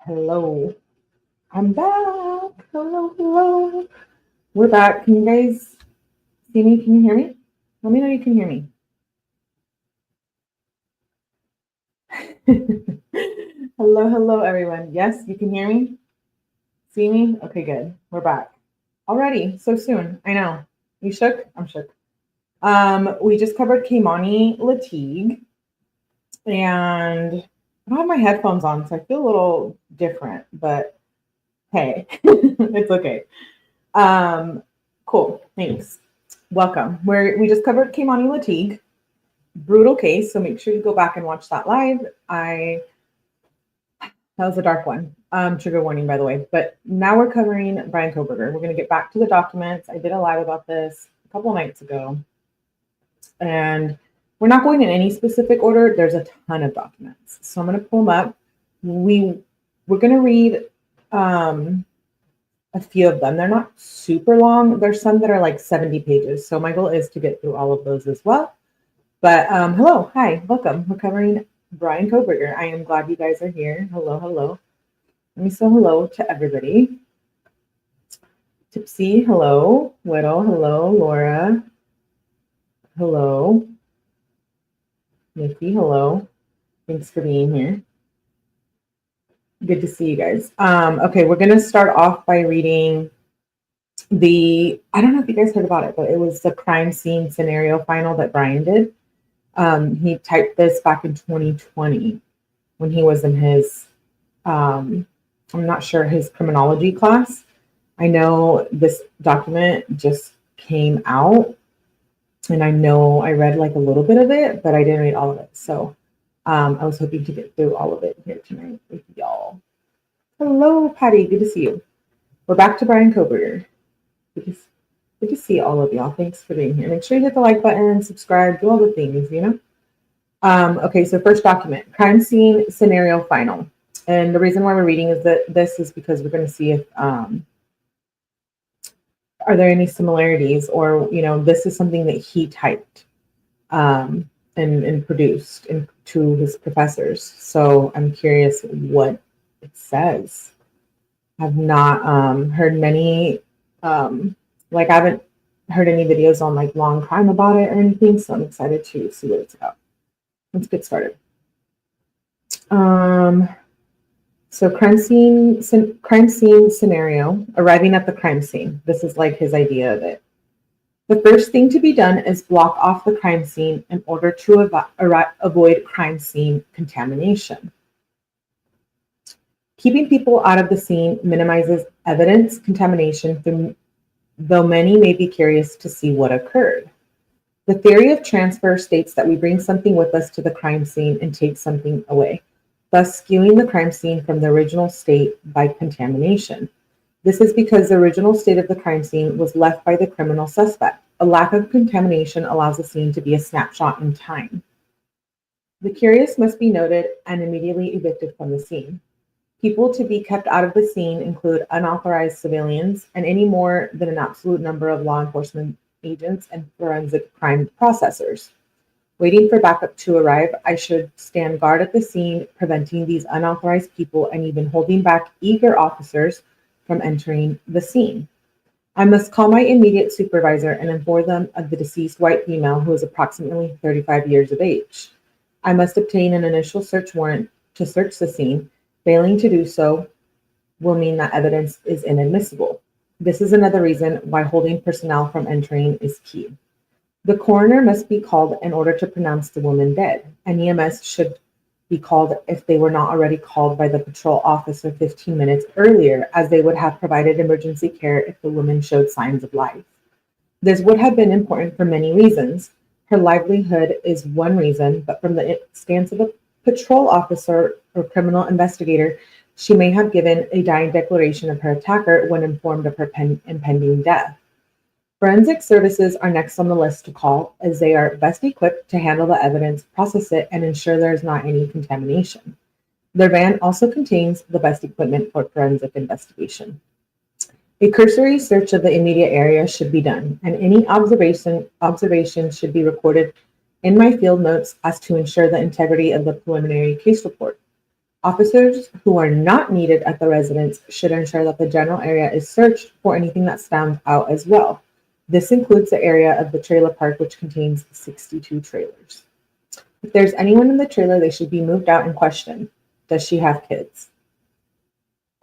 Hello, I'm back. Hello. We're back. Can you guys see me? Can you hear me? Let me know you can hear me. Hello, everyone. Yes, you can hear me? See me? Okay, good. We're back. Already, so soon. I know. You shook? I'm shook. We just covered 𝐂𝐚𝐬𝐡𝐀𝐩𝐩, and I don't have my headphones on, so I feel a little different, but hey, it's okay. Cool, thanks. Welcome. We just covered 𝐂𝐚𝐬𝐡𝐀𝐩𝐻, brutal case, so make sure you go back and watch that live. That was a dark one. Trigger warning, by the way. But now we're covering Bryan Kohberger. We're going to get back to the documents. I did a live about this a couple of nights ago. And we're not going in any specific order. There's a ton of documents. So I'm going to pull them up. We're going to read a few of them. They're not super long. There's some that are like 70 pages. So my goal is to get through all of those as well. But hello, hi, welcome. We're covering Bryan Kohberger. I am glad you guys are here. Hello. Let me say hello to everybody. Tipsy, hello. Whittle, hello. Laura, hello. Nikki, hello. Thanks for being here. Good to see you guys. Okay, we're going to start off by reading I don't know if you guys heard about it, but it was the crime scene scenario final that Bryan did. He typed this back in 2020 when he was in his, I'm not sure, his criminology class. I know this document just came out, and I know I read like a little bit of it, but I didn't read all of it. So I was hoping to get through all of it here tonight with y'all. Hello, Patty. Good to see you. We're back to Bryan Kohberger. Good to see all of y'all. Thanks for being here. Make sure you hit the like button, subscribe, do all the things, you know? Okay, so first document, crime scene scenario final. And the reason why we're reading is that this is because we're going to see if are there any similarities, or, you know, this is something that he typed and produced to his professors. So I'm curious what it says. I've not heard many, like I haven't heard any videos on like long crime about it or anything, so I'm excited to see what it's about. Let's get started. So crime scene scenario, arriving at the crime scene. This is like his idea of it. The first thing to be done is block off the crime scene in order to avoid crime scene contamination. Keeping people out of the scene minimizes evidence contamination through though many may be curious to see what occurred. The theory of transfer states that we bring something with us to the crime scene and take something away, thus skewing the crime scene from the original state by contamination. This is because the original state of the crime scene was left by the criminal suspect. A lack of contamination allows the scene to be a snapshot in time. The curious must be noted and immediately evicted from the scene. People to be kept out of the scene include unauthorized civilians and any more than an absolute number of law enforcement agents and forensic crime processors. Waiting for backup to arrive, I should stand guard at the scene, preventing these unauthorized people and even holding back eager officers from entering the scene. I must call my immediate supervisor and inform them of the deceased white female who is approximately 35 years of age. I must obtain an initial search warrant to search the scene. Failing to do so will mean that evidence is inadmissible. This is another reason why holding personnel from entering is key. The coroner must be called in order to pronounce the woman dead, and EMS should be called if they were not already called by the patrol officer 15 minutes earlier, as they would have provided emergency care if the woman showed signs of life. This would have been important for many reasons. Her livelihood is one reason, but from the stance of a patrol officer or criminal investigator, she may have given a dying declaration of her attacker when informed of her impending death. Forensic services are next on the list to call, as they are best equipped to handle the evidence, process it, and ensure there is not any contamination. Their van also contains the best equipment for forensic investigation. A cursory search of the immediate area should be done, and any observations should be recorded in my field notes as to ensure the integrity of the preliminary case report. Officers who are not needed at the residence should ensure that the general area is searched for anything that stands out as well. This includes the area of the trailer park, which contains 62 trailers. If there's anyone in the trailer, they should be moved out and questioned. Does she have kids?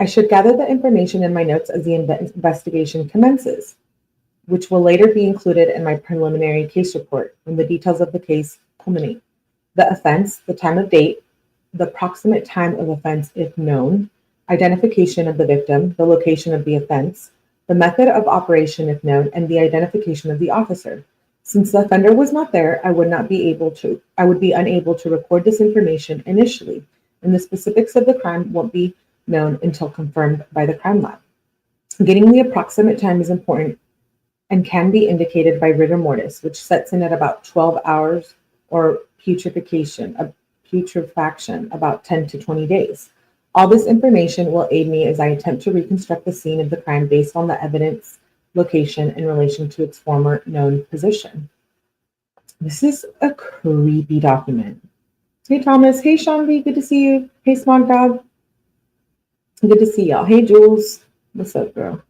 I should gather the information in my notes as the investigation commences, which will later be included in my preliminary case report when the details of the case culminate. The offense, the time of date, the approximate time of offense if known, identification of the victim, the location of the offense, the method of operation if known, and the identification of the officer. Since the offender was not there, I would be unable to record this information initially, and the specifics of the crime won't be known until confirmed by the crime lab. Getting the approximate time is important and can be indicated by rigor mortis, which sets in at about 12 hours, or putrefaction about 10 to 20 days. All this information will aid me as I attempt to reconstruct the scene of the crime based on the evidence, location, in relation to its former known position. This is a creepy document. Hey, Thomas. Hey, Sean B. Good to see you. Hey, Smart God. Good to see y'all. Hey, Jules. What's up, girl?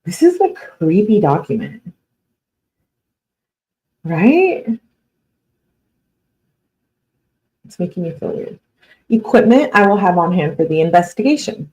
This is a creepy document, right? It's making me feel weird. Equipment I will have on hand for the investigation.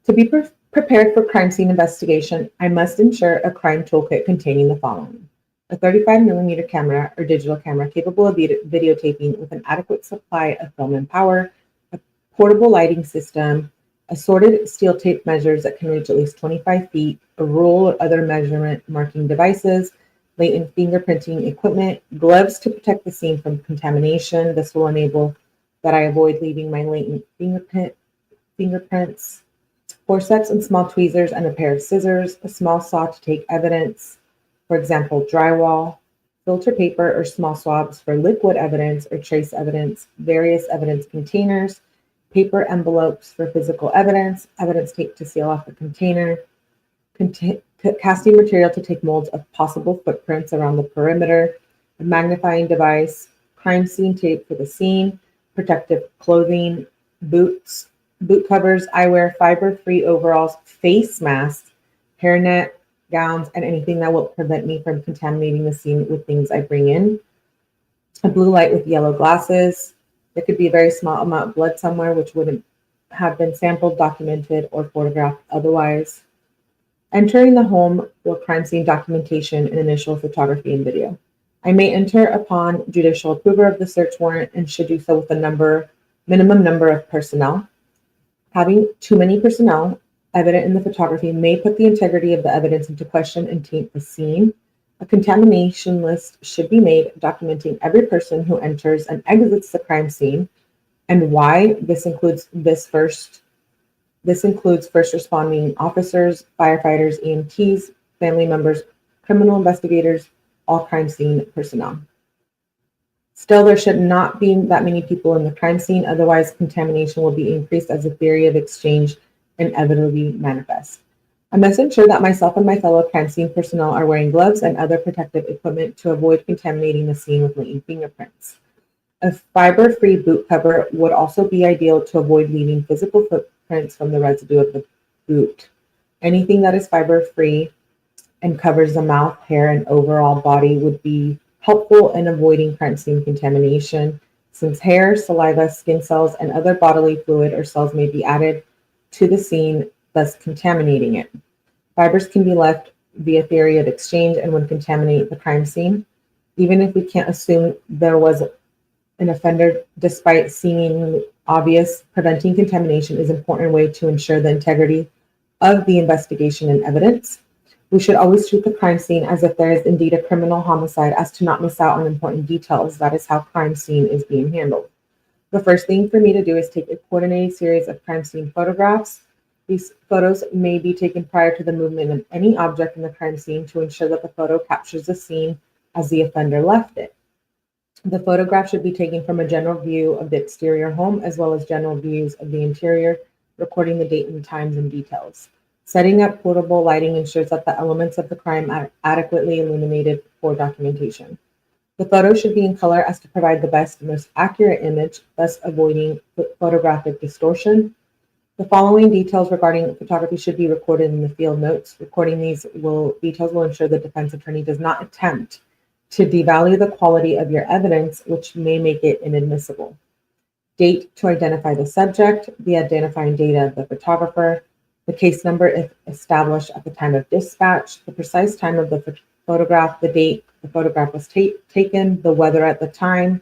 To be prepared for crime scene investigation, I must ensure a crime toolkit containing the following: a 35mm camera or digital camera capable of videotaping with an adequate supply of film and power, a portable lighting system, assorted steel tape measures that can reach at least 25 feet, a rule or other measurement marking devices, latent fingerprinting equipment, gloves to protect the scene from contamination. This will enable that I avoid leaving my latent fingerprints, forceps and small tweezers, and a pair of scissors, a small saw to take evidence, for example, drywall, filter paper or small swabs for liquid evidence or trace evidence, various evidence containers, paper envelopes for physical evidence, evidence tape to seal off the container, casting material to take molds of possible footprints around the perimeter, a magnifying device, crime scene tape for the scene, protective clothing, boots, boot covers, eyewear, fiber-free overalls, face masks, hairnet, gowns, and anything that will prevent me from contaminating the scene with things I bring in. A blue light with yellow glasses. There could be a very small amount of blood somewhere, which wouldn't have been sampled, documented, or photographed otherwise. Entering the home or crime scene documentation and initial photography and video. I may enter upon judicial approval of the search warrant and should do so with a minimum number of personnel. Having too many personnel evident in the photography may put the integrity of the evidence into question and taint the scene. A contamination list should be made documenting every person who enters and exits the crime scene and why. This includes first responding officers, firefighters, EMTs, family members, criminal investigators, all crime scene personnel. Still, there should not be that many people in the crime scene, otherwise contamination will be increased as the theory of exchange inevitably manifests. I must ensure that myself and my fellow crime scene personnel are wearing gloves and other protective equipment to avoid contaminating the scene with latent fingerprints. A fiber-free boot cover would also be ideal to avoid leaving physical footprints from the residue of the boot. Anything that is fiber-free and covers the mouth, hair, and overall body would be helpful in avoiding crime scene contamination, since hair, saliva, skin cells, and other bodily fluid or cells may be added to the scene, thus contaminating it. Fibers can be left via theory of exchange and would contaminate the crime scene. Even if we can't assume there was an offender, despite seeming obvious, preventing contamination is an important way to ensure the integrity of the investigation and evidence. We should always treat the crime scene as if there is indeed a criminal homicide, as to not miss out on important details. That is how crime scene is being handled. The first thing for me to do is take a coordinated series of crime scene photographs. These photos may be taken prior to the movement of any object in the crime scene to ensure that the photo captures the scene as the offender left it. The photograph should be taken from a general view of the exterior home as well as general views of the interior, recording the date and times and details. Setting up portable lighting ensures that the elements of the crime are adequately illuminated for documentation. The photo should be in color as to provide the best and most accurate image, thus avoiding photographic distortion. The following details regarding photography should be recorded in the field notes. Recording these details will ensure the defense attorney does not attempt to devalue the quality of your evidence, which may make it inadmissible. Date to identify the subject, the identifying data of the photographer, the case number if established at the time of dispatch, the precise time of the photograph, the date the photograph was taken, the weather at the time.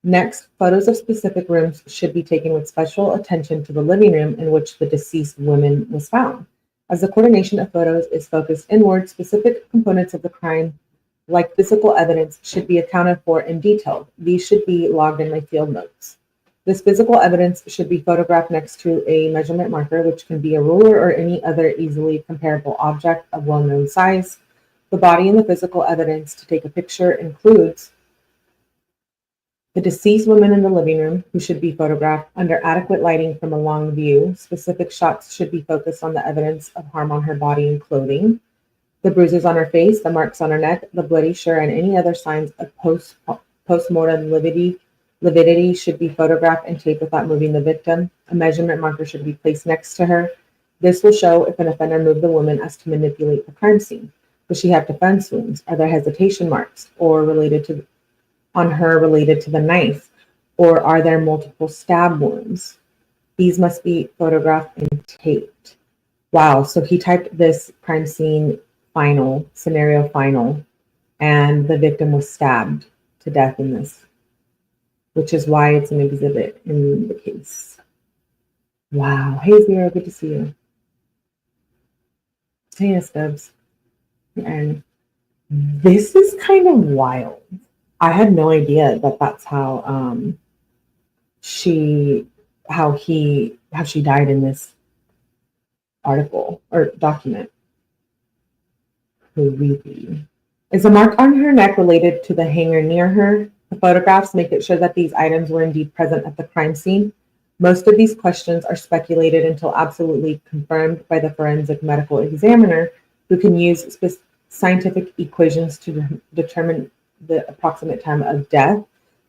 Next, photos of specific rooms should be taken with special attention to the living room in which the deceased woman was found. As the coordination of photos is focused inward, specific components of the crime, like physical evidence, should be accounted for in detail. These should be logged in my field notes. This physical evidence should be photographed next to a measurement marker, which can be a ruler or any other easily comparable object of well-known size. The body in the physical evidence to take a picture includes the deceased woman in the living room, who should be photographed under adequate lighting from a long view. Specific shots should be focused on the evidence of harm on her body and clothing, the bruises on her face, the marks on her neck, the bloody shirt, and any other signs of post-mortem lividity should be photographed and taped without moving the victim. A measurement marker should be placed next to her. This will show if an offender moved the woman as to manipulate the crime scene. Does she have defense wounds? Are there hesitation marks on her related to the knife? Or are there multiple stab wounds? These must be photographed and taped. Wow, so he typed this crime scene scenario final, and the victim was stabbed to death in this, which is why it's an exhibit in the case. Wow. Hey, Zero, good to see you. Hey, Stubbs. And this is kind of wild. I had no idea that that's how she died in this article or document. 𝐂𝐚𝐬𝐿. Is a mark on her neck related to the hanger near her? The photographs make it sure that these items were indeed present at the crime scene. Most of these questions are speculated until absolutely confirmed by the forensic medical examiner, who can use scientific equations to determine the approximate time of death.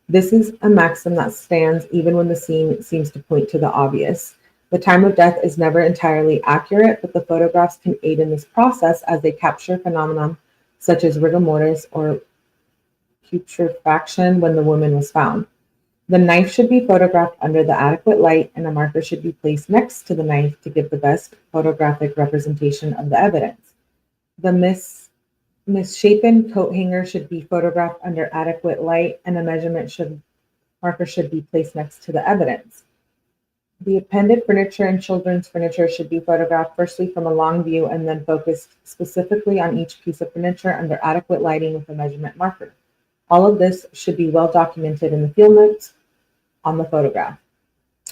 This is a maxim that stands even when the scene seems to point to the obvious. The time of death is never entirely accurate, but the photographs can aid in this process as they capture phenomena such as rigor mortis or putrefaction when the woman was found. The knife should be photographed under the adequate light, and a marker should be placed next to the knife to give the best photographic representation of the evidence. The misshapen coat hanger should be photographed under adequate light, and a measurement marker should be placed next to the evidence. The appended furniture and children's furniture should be photographed firstly from a long view and then focused specifically on each piece of furniture under adequate lighting with a measurement marker. All of this should be well documented in the field notes on the photograph.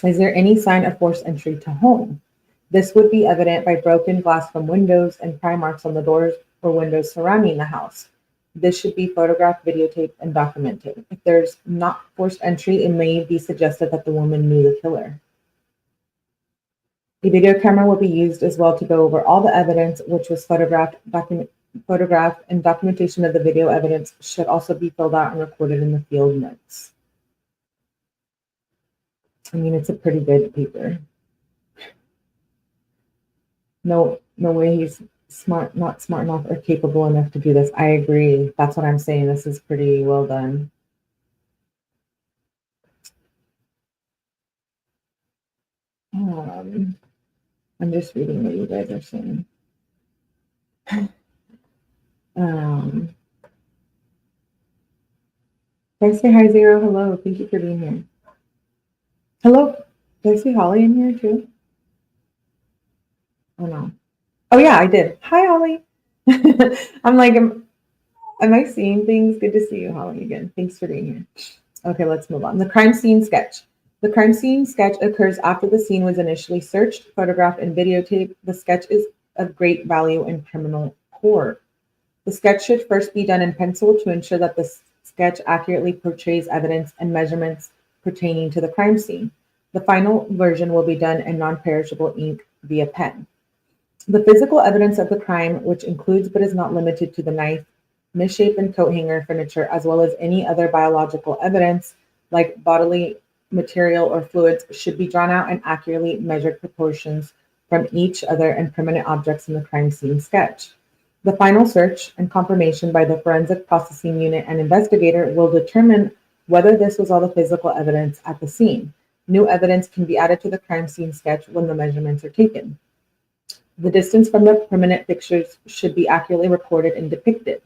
Is there any sign of forced entry to home? This would be evident by broken glass from windows and pry marks on the doors or windows surrounding the house. This should be photographed, videotaped, and documented. If there's not forced entry, it may be suggested that the woman knew the killer. A video camera will be used as well to go over all the evidence which was photographed, and documentation of the video evidence should also be filled out and recorded in the field notes. I mean, it's a pretty good paper. No way he's not smart enough or capable enough to do this. I agree. That's what I'm saying. This is pretty well done. I'm just reading what you guys are saying. Can I say hi, Zero? Hello. Thank you for being here. Hello. Did I see Holly in here too? Oh, no. Oh, yeah, I did. Hi, Holly. I'm like, am I seeing things? Good to see you, Holly, again. Thanks for being here. Okay, let's move on. The crime scene sketch. The crime scene sketch occurs after the scene was initially searched, photographed, and videotaped. The sketch is of great value in criminal court. The sketch should first be done in pencil to ensure that the sketch accurately portrays evidence and measurements pertaining to the crime scene. The final version will be done in non-perishable ink via pen. The physical evidence of the crime, which includes but is not limited to the knife, misshapen coat hanger furniture, as well as any other biological evidence like bodily material or fluids, should be drawn out in accurately measured proportions from each other and permanent objects in the crime scene sketch. The final search and confirmation by the forensic processing unit and investigator will determine whether this was all the physical evidence at the scene. New evidence can be added to the crime scene sketch when the measurements are taken. The distance from the permanent fixtures should be accurately recorded and depicted.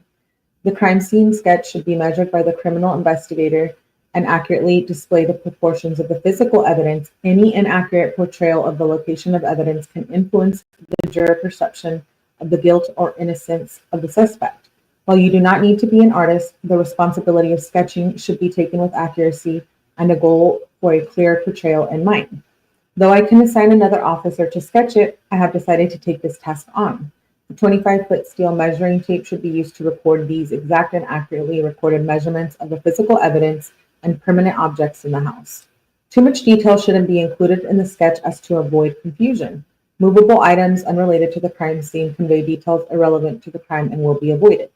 The crime scene sketch should be measured by the criminal investigator and accurately display the proportions of the physical evidence. Any inaccurate portrayal of the location of evidence can influence the juror perception of the guilt or innocence of the suspect. While you do not need to be an artist, the responsibility of sketching should be taken with accuracy and a goal for a clear portrayal in mind. Though I can assign another officer to sketch it, I have decided to take this task on. The 25-foot steel measuring tape should be used to record these exact and accurately recorded measurements of the physical evidence and permanent objects in the house. Too much detail shouldn't be included in the sketch as to avoid confusion. Movable items unrelated to the crime scene convey details irrelevant to the crime and will be avoided.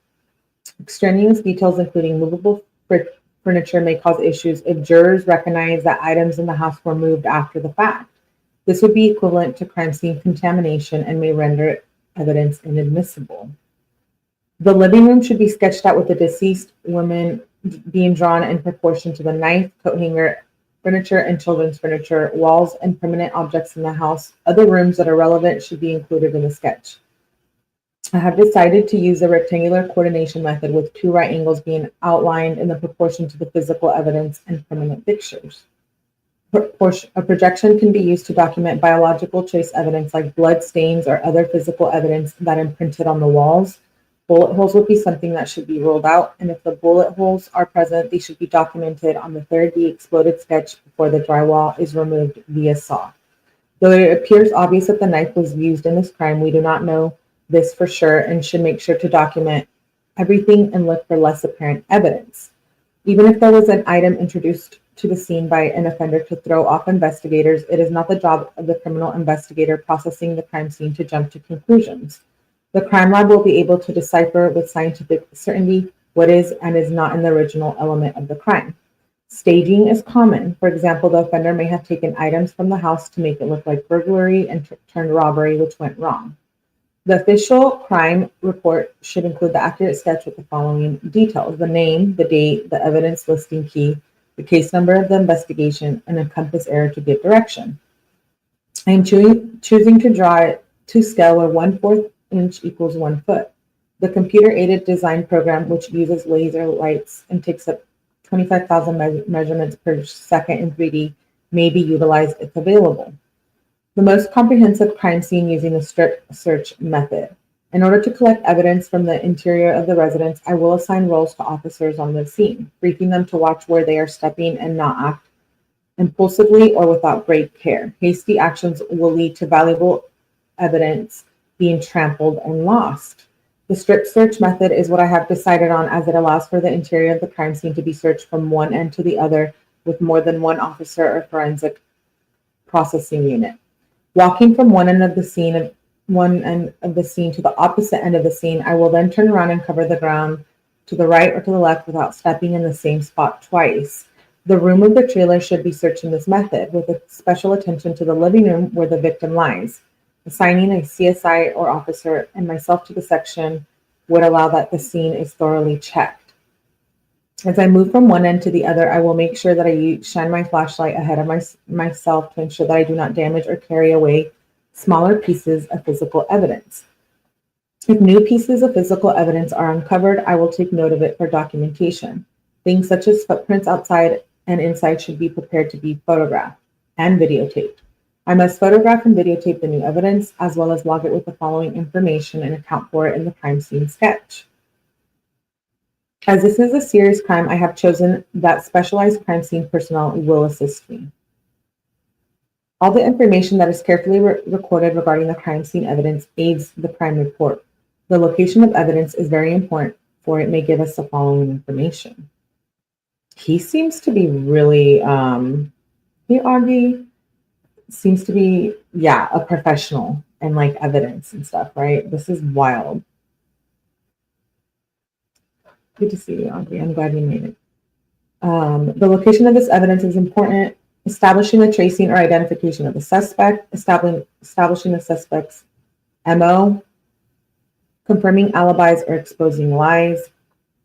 Extraneous details, including movable furniture, may cause issues if jurors recognize that items in the house were moved after the fact. This would be equivalent to crime scene contamination and may render evidence inadmissible. The living room should be sketched out with the deceased woman being drawn in proportion to the knife, coat hanger, furniture, and children's furniture, walls, and permanent objects in the house. Other rooms that are relevant should be included in the sketch. I have decided to use the rectangular coordination method with two right angles being outlined in the proportion to the physical evidence and permanent fixtures. A projection can be used to document biological trace evidence like blood stains or other physical evidence that imprinted on the walls. Bullet holes would be something that should be ruled out, and if the bullet holes are present, they should be documented on the third D exploded sketch before the drywall is removed via saw. Though it appears obvious that the knife was used in this crime, we do not know this for sure and should make sure to document everything and look for less apparent evidence. Even if there was an item introduced to the scene by an offender to throw off investigators, it is not the job of the criminal investigator processing the crime scene to jump to conclusions. The crime lab will be able to decipher with scientific certainty what is and is not in the original element of the crime. Staging is common. For example, the offender may have taken items from the house to make it look like burglary and turned robbery, which went wrong. The official crime report should include the accurate sketch with the following details: the name, the date, the evidence listing key, the case number of the investigation, and a compass arrow to give direction. I am choosing to draw it to scale where 1/4 inch equals 1 foot. The computer-aided design program, which uses laser lights and takes up 25,000 measurements per second in 3D, may be utilized if available. The most comprehensive crime scene using the strip search method. In order to collect evidence from the interior of the residence, I will assign roles to officers on the scene, briefing them to watch where they are stepping and not act impulsively or without great care. Hasty actions will lead to valuable evidence being trampled and lost. The strip search method is what I have decided on, as it allows for the interior of the crime scene to be searched from one end to the other with more than one officer or forensic processing unit. Walking from one end of the scene to the opposite end of the scene, I will then turn around and cover the ground to the right or to the left without stepping in the same spot twice. The room of the trailer should be searched in this method, with a special attention to the living room where the victim lies. Assigning a CSI or officer and myself to the section would allow that the scene is thoroughly checked. As I move from one end to the other, I will make sure that I shine my flashlight ahead of myself to ensure that I do not damage or carry away smaller pieces of physical evidence. If new pieces of physical evidence are uncovered, I will take note of it for documentation. Things such as footprints outside and inside should be prepared to be photographed and videotaped. I must photograph and videotape the new evidence, as well as log it with the following information and account for it in the crime scene sketch. As this is a serious crime, I have chosen that specialized crime scene personnel will assist me. All the information that is carefully recorded regarding the crime scene evidence aids the crime report. The location of evidence is very important, for it may give us the following information. He seems to be really, Augie seems to be, a professional and like evidence and stuff, right? This is wild. Good to see you, Augie. I'm glad you made it. The location of this evidence is important. Establishing the tracing or identification of the suspect, establishing the suspect's MO, confirming alibis or exposing lies,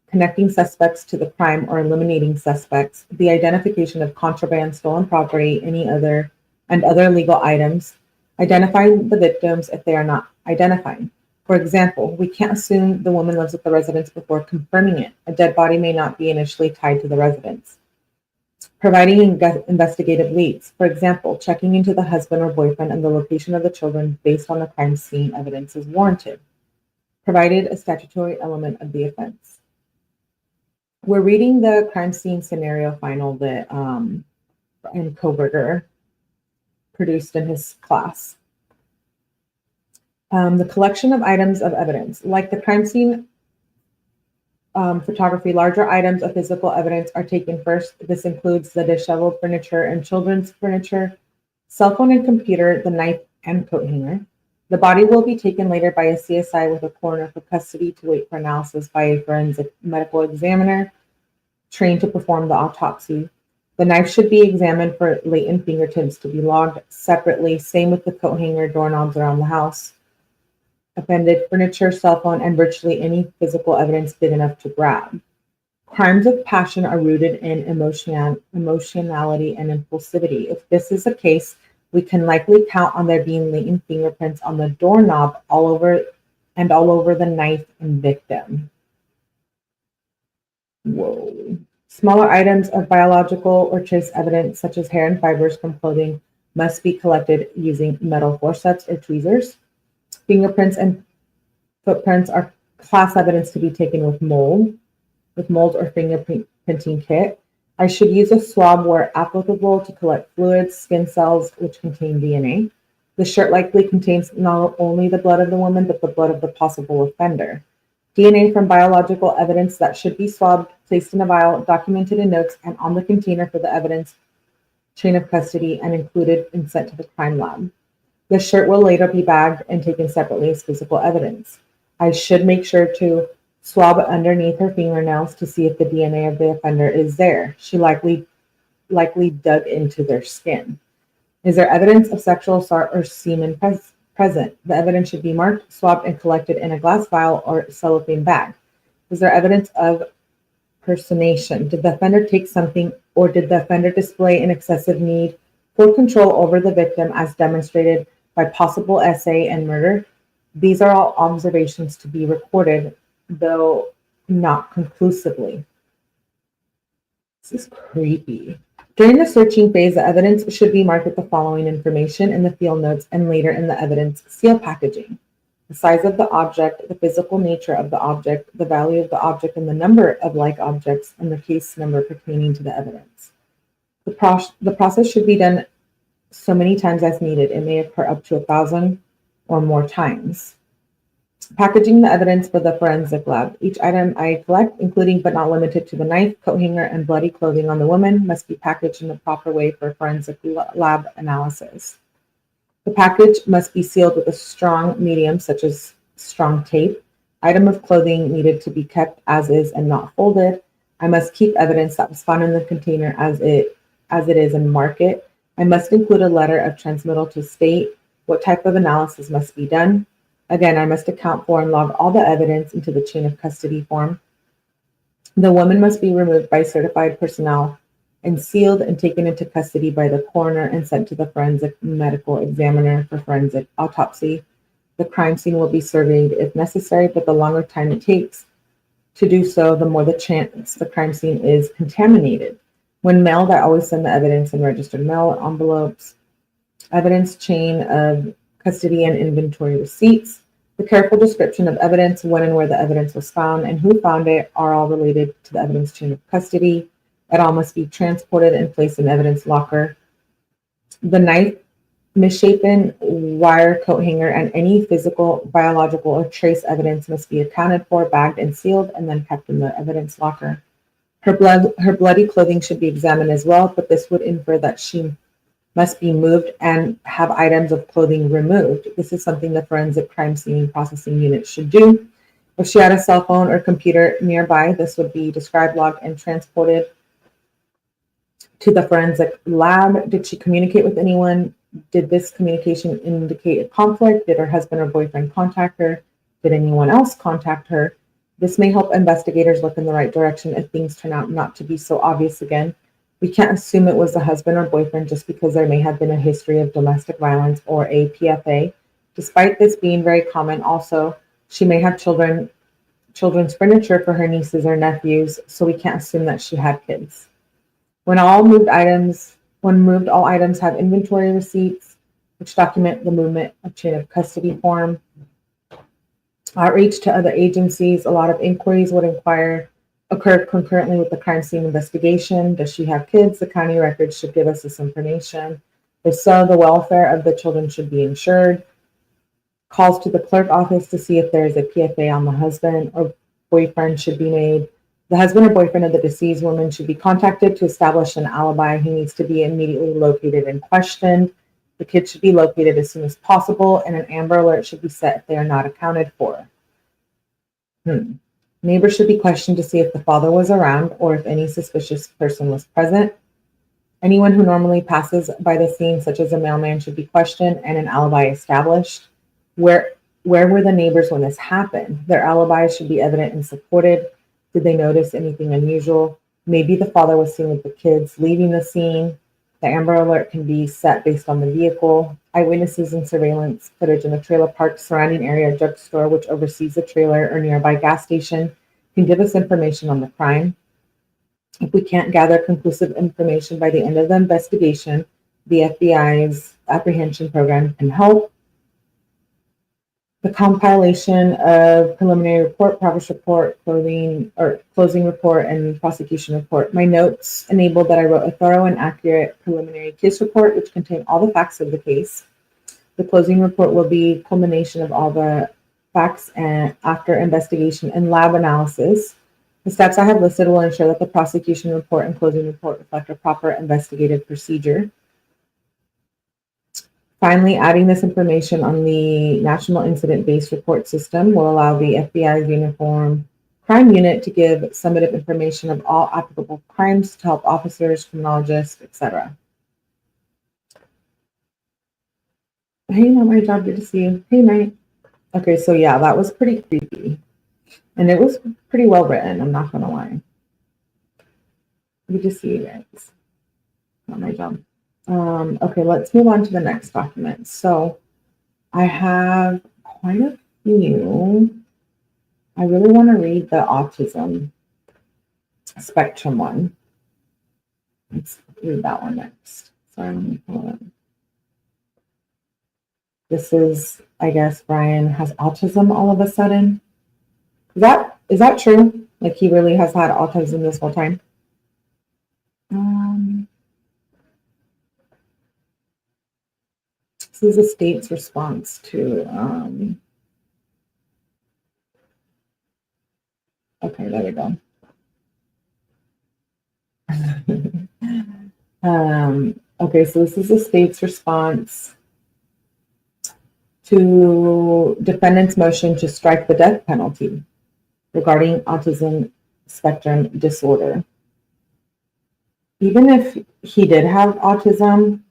connecting suspects to the crime or eliminating suspects, the identification of contraband, stolen property, and other legal items, identifying the victims if they are not identified. For example, we can't assume the woman lives at the residence before confirming it. A dead body may not be initially tied to the residence. Providing investigative leads. For example, checking into the husband or boyfriend and the location of the children based on the crime scene evidence is warranted. Provided a statutory element of the offense. We're reading the crime scene scenario final that Bryan Kohberger produced in his class. The collection of items of evidence. Like the crime scene photography, larger items of physical evidence are taken first. This includes the disheveled furniture and children's furniture, cell phone and computer, the knife and coat hanger. The body will be taken later by a CSI with a coroner for custody to wait for analysis by a forensic medical examiner trained to perform the autopsy. The knife should be examined for latent fingerprints to be logged separately. Same with the coat hanger, doorknobs around the house, appended furniture, cell phone, and virtually any physical evidence big enough to grab. Crimes of passion are rooted in emotionality and impulsivity. If this is the case, we can likely count on there being latent fingerprints on the doorknob all over the knife and victim. Whoa. Smaller items of biological or trace evidence, such as hair and fibers from clothing, must be collected using metal forceps or tweezers. Fingerprints and footprints are class evidence to be taken with mold or fingerprinting kit. I should use a swab where applicable to collect fluids, skin cells, which contain DNA. The shirt likely contains not only the blood of the woman, but the blood of the possible offender. DNA from biological evidence that should be swabbed, placed in a vial, documented in notes, and on the container for the evidence chain of custody and included and sent to the crime lab. The shirt will later be bagged and taken separately as physical evidence. I should make sure to swab underneath her fingernails to see if the DNA of the offender is there. She likely dug into their skin. Is there evidence of sexual assault or semen present? The evidence should be marked, swabbed, and collected in a glass vial or cellophane bag. Is there evidence of personation? Did the offender take something, or did the offender display an excessive need for control over the victim as demonstrated by possible essay and murder? These are all observations to be recorded, though not conclusively. This is creepy. During the searching phase, the evidence should be marked with the following information in the field notes and later in the evidence seal packaging: the size of the object, the physical nature of the object, the value of the object and the number of like objects, and the case number pertaining to the evidence. The process should be done so many times as needed. It may occur up to 1,000 or more times. Packaging the evidence for the forensic lab. Each item I collect, including but not limited to the knife, coat hanger, and bloody clothing on the woman, must be packaged in the proper way for forensic lab analysis. The package must be sealed with a strong medium, such as strong tape. Item of clothing needed to be kept as is and not folded. I must keep evidence that was found in the container as it is and mark it. I must include a letter of transmittal to state what type of analysis must be done. Again, I must account for and log all the evidence into the chain of custody form. The woman must be removed by certified personnel and sealed and taken into custody by the coroner and sent to the forensic medical examiner for forensic autopsy. The crime scene will be surveyed if necessary, but the longer time it takes to do so, the more the chance the crime scene is contaminated. When mailed, I always send the evidence in registered mail envelopes. Evidence chain of custody and inventory receipts. The careful description of evidence, when and where the evidence was found, and who found it are all related to the evidence chain of custody. It all must be transported and placed in evidence locker. The knife, misshapen wire coat hanger, and any physical, biological, or trace evidence must be accounted for, bagged, and sealed, and then kept in the evidence locker. Her bloody clothing should be examined as well, but this would infer that she must be moved and have items of clothing removed. This is something the forensic crime scene processing unit should do. If she had a cell phone or computer nearby, this would be described, logged, and transported to the forensic lab. Did she communicate with anyone? Did this communication indicate a conflict? Did her husband or boyfriend contact her? Did anyone else contact her? This may help investigators look in the right direction if things turn out not to be so obvious again. We can't assume it was the husband or boyfriend just because there may have been a history of domestic violence or a PFA. Despite this being very common, also, she may have children's furniture for her nieces or nephews, so we can't assume that she had kids. When moved, all items have inventory receipts, which document the movement of chain of custody form. Outreach to other agencies. A lot of inquiries would occur concurrently with the crime scene investigation. Does she have kids? The county records should give us this information. If so, the welfare of the children should be ensured. Calls to the clerk office to see if there is a PFA on the husband or boyfriend should be made. The husband or boyfriend of the deceased woman should be contacted to establish an alibi. He needs to be immediately located and questioned. The kids should be located as soon as possible, and an Amber Alert should be set if they are not accounted for. Neighbors should be questioned to see if the father was around or if any suspicious person was present. Anyone who normally passes by the scene, such as a mailman, should be questioned and an alibi established. Where were the neighbors when this happened? Their alibis should be evident and supported. Did they notice anything unusual? Maybe the father was seen with the kids leaving the scene. The Amber Alert can be set based on the vehicle. Eyewitnesses and surveillance footage in a trailer park, surrounding area, drugstore, which oversees the trailer, or nearby gas station can give us information on the crime. If we can't gather conclusive information by the end of the investigation, the FBI's apprehension program can help. The compilation of preliminary report, progress report, closing report, and prosecution report. My notes enabled that I wrote a thorough and accurate preliminary case report, which contained all the facts of the case. The closing report will be a culmination of all the facts and after investigation and lab analysis. The steps I have listed will ensure that the prosecution report and closing report reflect a proper investigative procedure. Finally, adding this information on the National Incident-Based Report System will allow the FBI's Uniform Crime Unit to give summative information of all applicable crimes to help officers, criminologists, etc. Hey, not my job. Good to see you. Hey, Mike. Okay, so yeah, that was pretty creepy. And it was pretty well written, I'm not going to lie. Good to see you guys. Not my job. Okay, let's move on to the next document. So I have quite a few. I really want to read the autism spectrum one. read that one next. Sorry, let me pull it up. This is, I guess, Bryan has autism all of a sudden. Is that true? Like he really has had autism this whole time? This is the state's response to, okay, there we go. Okay, so this is the state's response to defendant's motion to strike the death penalty regarding autism spectrum disorder. Even if he did have autism,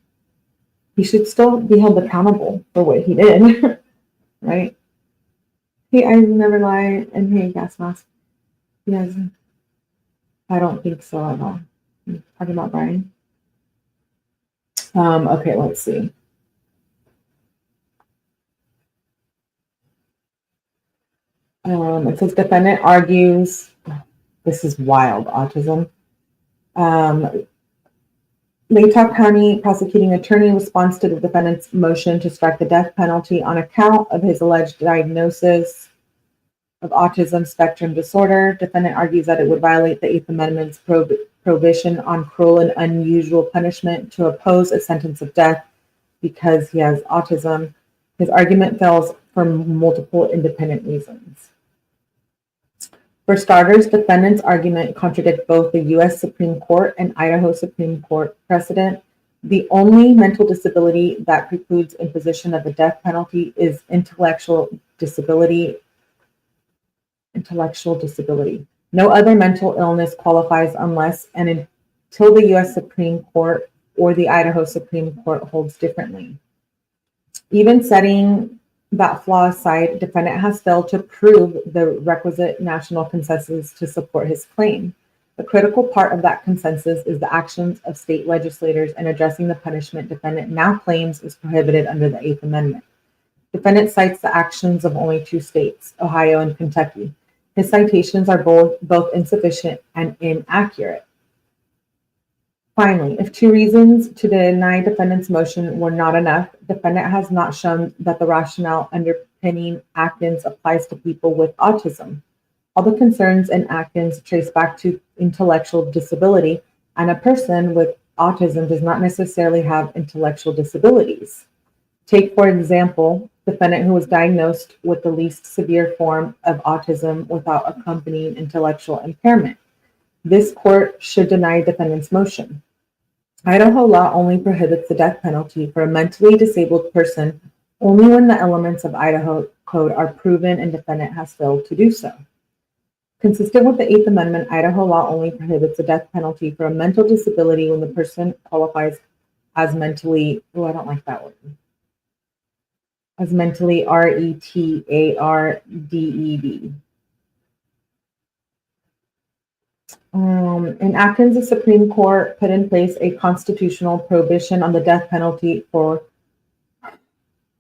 he should still be held accountable for what he did, right? Hey, I never lie, and hey, gas mask. Yes, I don't think so at all. I'm talking about Bryan. Okay, let's see. It says defendant argues, this is wild, autism. 𝐿𝐴𝐻 County prosecuting attorney responds to the defendant's motion to strike the death penalty on account of his alleged diagnosis of autism spectrum disorder. Defendant argues that it would violate the 8th Amendment's prohibition on cruel and unusual punishment to oppose a sentence of death because he has autism. His argument fails for multiple independent reasons. For starters, defendant's argument contradicts both the U.S. Supreme Court and Idaho Supreme Court precedent. The only mental disability that precludes imposition of the death penalty is intellectual disability. No other mental illness qualifies unless and until the U.S. Supreme Court or the Idaho Supreme Court holds differently. Even setting that flaw aside, defendant has failed to prove the requisite national consensus to support his claim. The critical part of that consensus is the actions of state legislators in addressing the punishment defendant now claims is prohibited under the 8th Amendment. Defendant cites the actions of only 2 states, Ohio and Kentucky. His citations are both insufficient and inaccurate. Finally, if 2 reasons to deny defendant's motion were not enough, defendant has not shown that the rationale underpinning Atkins applies to people with autism. All the concerns in Atkins trace back to intellectual disability, and a person with autism does not necessarily have intellectual disabilities. Take, for example, defendant who was diagnosed with the least severe form of autism without accompanying intellectual impairment. This court should deny defendant's motion. Idaho law only prohibits the death penalty for a mentally disabled person only when the elements of Idaho code are proven and defendant has failed to do so. Consistent with the 8th Amendment, Idaho law only prohibits the death penalty for a mental disability when the person qualifies as mentally, oh, I don't like that word, as mentally RETARDED. In Atkins, the Supreme Court put in place a constitutional prohibition on the death penalty for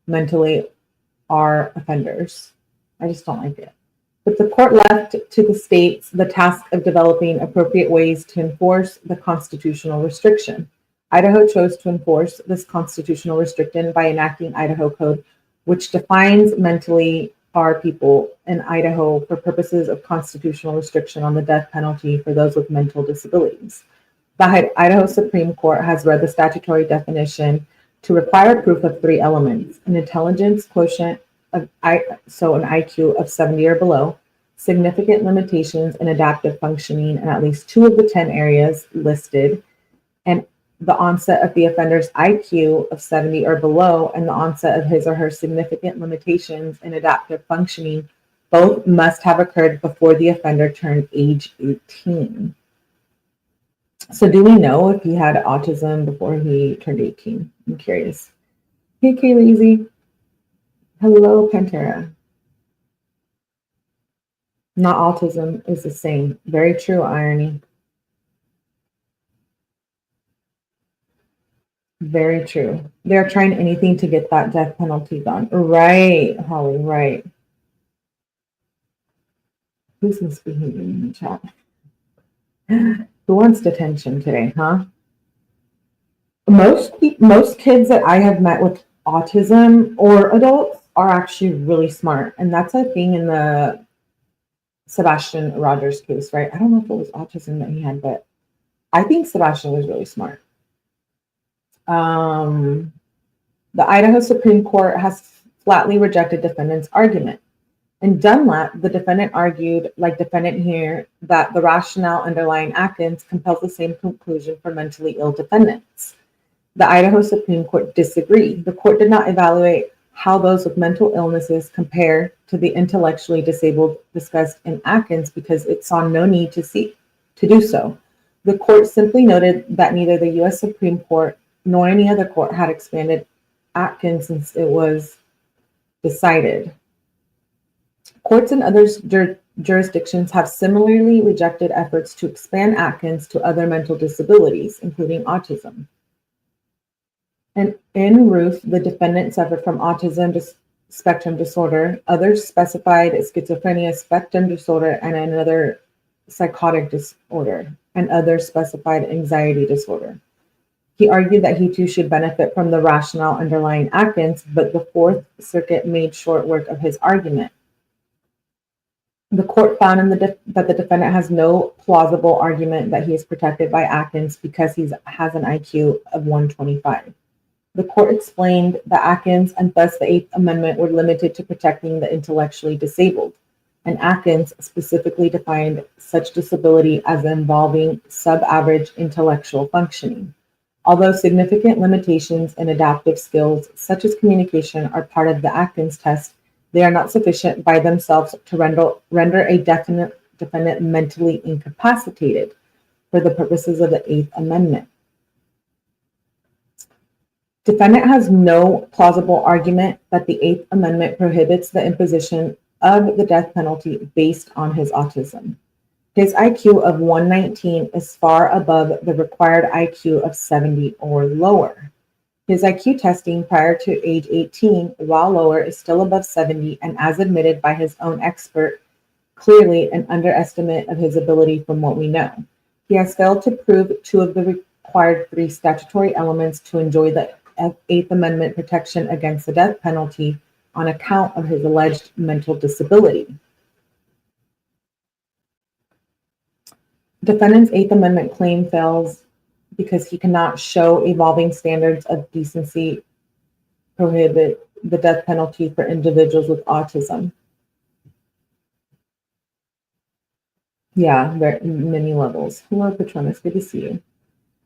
mentally R offenders. I just don't like it. But the court left to the states the task of developing appropriate ways to enforce the constitutional restriction. Idaho chose to enforce this constitutional restriction by enacting Idaho Code, which defines mentally R people in Idaho for purposes of constitutional restriction on the death penalty for those with mental disabilities. The Idaho Supreme Court has read the statutory definition to require proof of 3 elements: an intelligence quotient of so an IQ of 70 or below, significant limitations in adaptive functioning in at least 2 of the 10 areas listed, and the onset of the offender's IQ of 70 or below, and the onset of his or her significant limitations in adaptive functioning, both must have occurred before the offender turned age 18. So do we know if he had autism before he turned 18? I'm curious. Hey, 𝐂𝐚𝐬𝐡𝐀𝐩𝐩. Hello, Pantera. Not autism is the same. Very true, Irony. Very true. They're trying anything to get that death penalty gone. Right, Holly, right. Who's misbehaving in the chat? Who wants detention today, huh? Most kids that I have met with autism or adults are actually really smart, and that's a thing in the Sebastian Rogers case, right? I don't know if it was autism that he had, but I think Sebastian was really smart. The Idaho Supreme Court has flatly rejected defendant's argument. In Dunlap, the defendant argued, like defendant here, that the rationale underlying Atkins compels the same conclusion for mentally ill defendants. The Idaho Supreme Court disagreed. The court did not evaluate how those with mental illnesses compare to the intellectually disabled discussed in Atkins because it saw no need to do so. The court simply noted that neither the U.S. Supreme Court nor any other court had expanded Atkins since it was decided. Courts in other jurisdictions have similarly rejected efforts to expand Atkins to other mental disabilities, including autism. And in Ruth, the defendant suffered from autism spectrum disorder. Others specified schizophrenia spectrum disorder and another psychotic disorder, and others specified anxiety disorder. He argued that he too should benefit from the rationale underlying Atkins, but the Fourth Circuit made short work of his argument. The court found that the defendant has no plausible argument that he is protected by Atkins because he has an IQ of 125. The court explained that Atkins and thus the Eighth Amendment were limited to protecting the intellectually disabled, and Atkins specifically defined such disability as involving sub-average intellectual functioning. Although significant limitations in adaptive skills, such as communication, are part of the Atkins test, they are not sufficient by themselves to render a defendant mentally incapacitated for the purposes of the Eighth Amendment. Defendant has no plausible argument that the Eighth Amendment prohibits the imposition of the death penalty based on his autism. His IQ of 119 is far above the required IQ of 70 or lower. His IQ testing prior to age 18, while lower, is still above 70, and as admitted by his own expert, clearly an underestimate of his ability from what we know. He has failed to prove two of the required three statutory elements to enjoy the Eighth Amendment protection against the death penalty on account of his alleged mental disability. Defendant's Eighth Amendment claim fails because he cannot show evolving standards of decency prohibit the death penalty for individuals with autism. Yeah, there are many levels. Hello, Patronus, good to see you.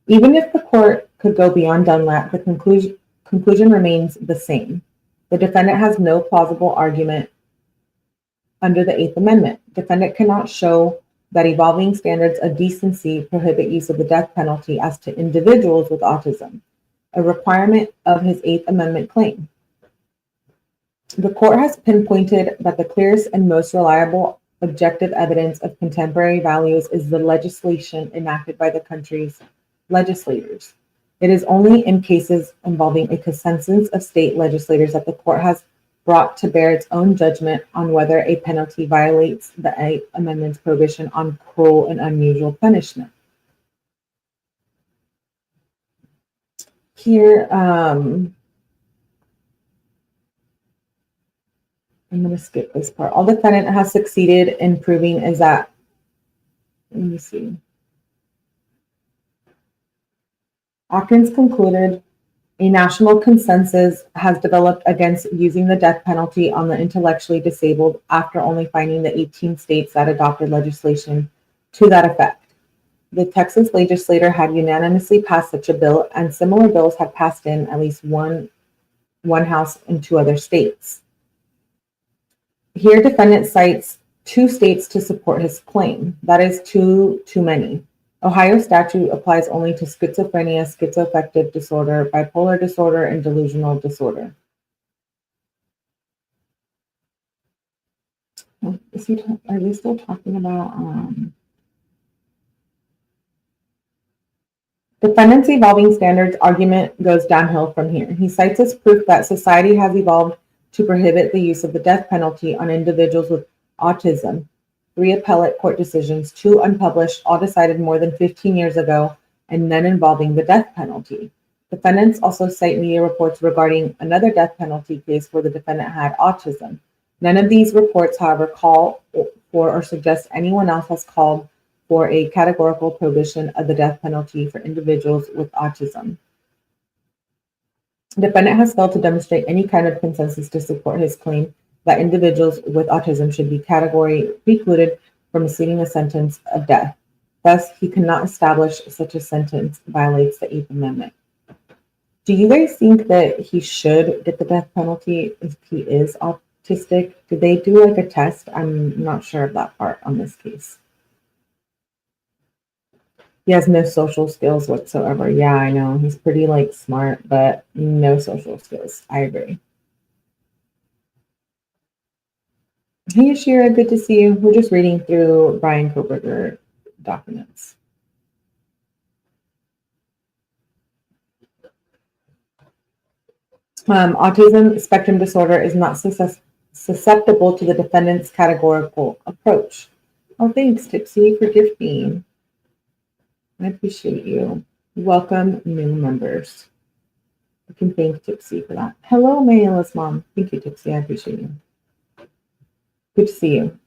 Even if the court could go beyond Dunlap, the conclusion remains the same. The defendant has no plausible argument under the Eighth Amendment. Defendant cannot show that evolving standards of decency prohibit use of the death penalty as to individuals with autism, a requirement of his Eighth Amendment claim. The court has pinpointed that the clearest and most reliable objective evidence of contemporary values is the legislation enacted by the country's legislators. It is only in cases involving a consensus of state legislators that the court has brought to bear its own judgment on whether a penalty violates the Eighth Amendment's prohibition on cruel and unusual punishment. Here, I'm going to skip this part. All defendant has succeeded in proving is that, let me see. Atkins concluded a national consensus has developed against using the death penalty on the intellectually disabled after only finding the 18 states that adopted legislation to that effect. The Texas legislature had unanimously passed such a bill, and similar bills had passed in at least one house in two other states. Here, defendant cites two states to support his claim. That is too many. Ohio statute applies only to schizophrenia, schizoaffective disorder, bipolar disorder, and delusional disorder. Are they still talking about defendant's evolving standards argument goes downhill from here. He cites as proof that society has evolved to prohibit the use of the death penalty on individuals with autism. 3 appellate court decisions, 2 unpublished, all decided more than 15 years ago, and none involving the death penalty. Defendants also cite media reports regarding another death penalty case where the defendant had autism. None of these reports, however, call for or suggest anyone else has called for a categorical prohibition of the death penalty for individuals with autism. The defendant has failed to demonstrate any kind of consensus to support his claim that individuals with autism should be categorically precluded from receiving a sentence of death. Thus, he cannot establish such a sentence violates the 8th Amendment. Do you guys think that he should get the death penalty if he is autistic? Did they do like a test? I'm not sure of that part on this case. He has no social skills whatsoever. Yeah, I know. He's pretty like smart, but no social skills. I agree. Hey, Ashira, good to see you. We're just reading through Bryan Kohberger documents. Autism spectrum disorder is not susceptible to the defendant's categorical approach. Oh, thanks, Tipsy, for gifting. I appreciate you. Welcome, new members. You can thank Tipsy for that. Hello, Mayla's mom. Thank you, Tipsy. I appreciate you. Good to see you.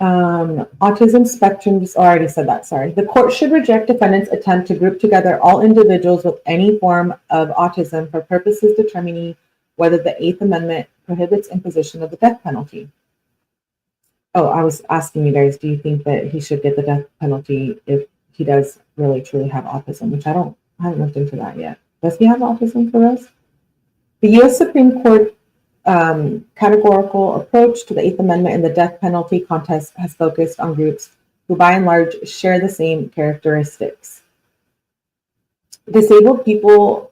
Autism spectrum, I already said that, sorry. The court should reject defendant's attempt to group together all individuals with any form of autism for purposes determining whether the 8th Amendment prohibits imposition of the death penalty. Oh, I was asking you guys, do you think that he should get the death penalty if he does really truly have autism, which I haven't looked into that yet. Does he have autism for us? The U.S. Supreme Court categorical approach to the 8th Amendment in the death penalty contest has focused on groups who by and large share the same characteristics. Disabled people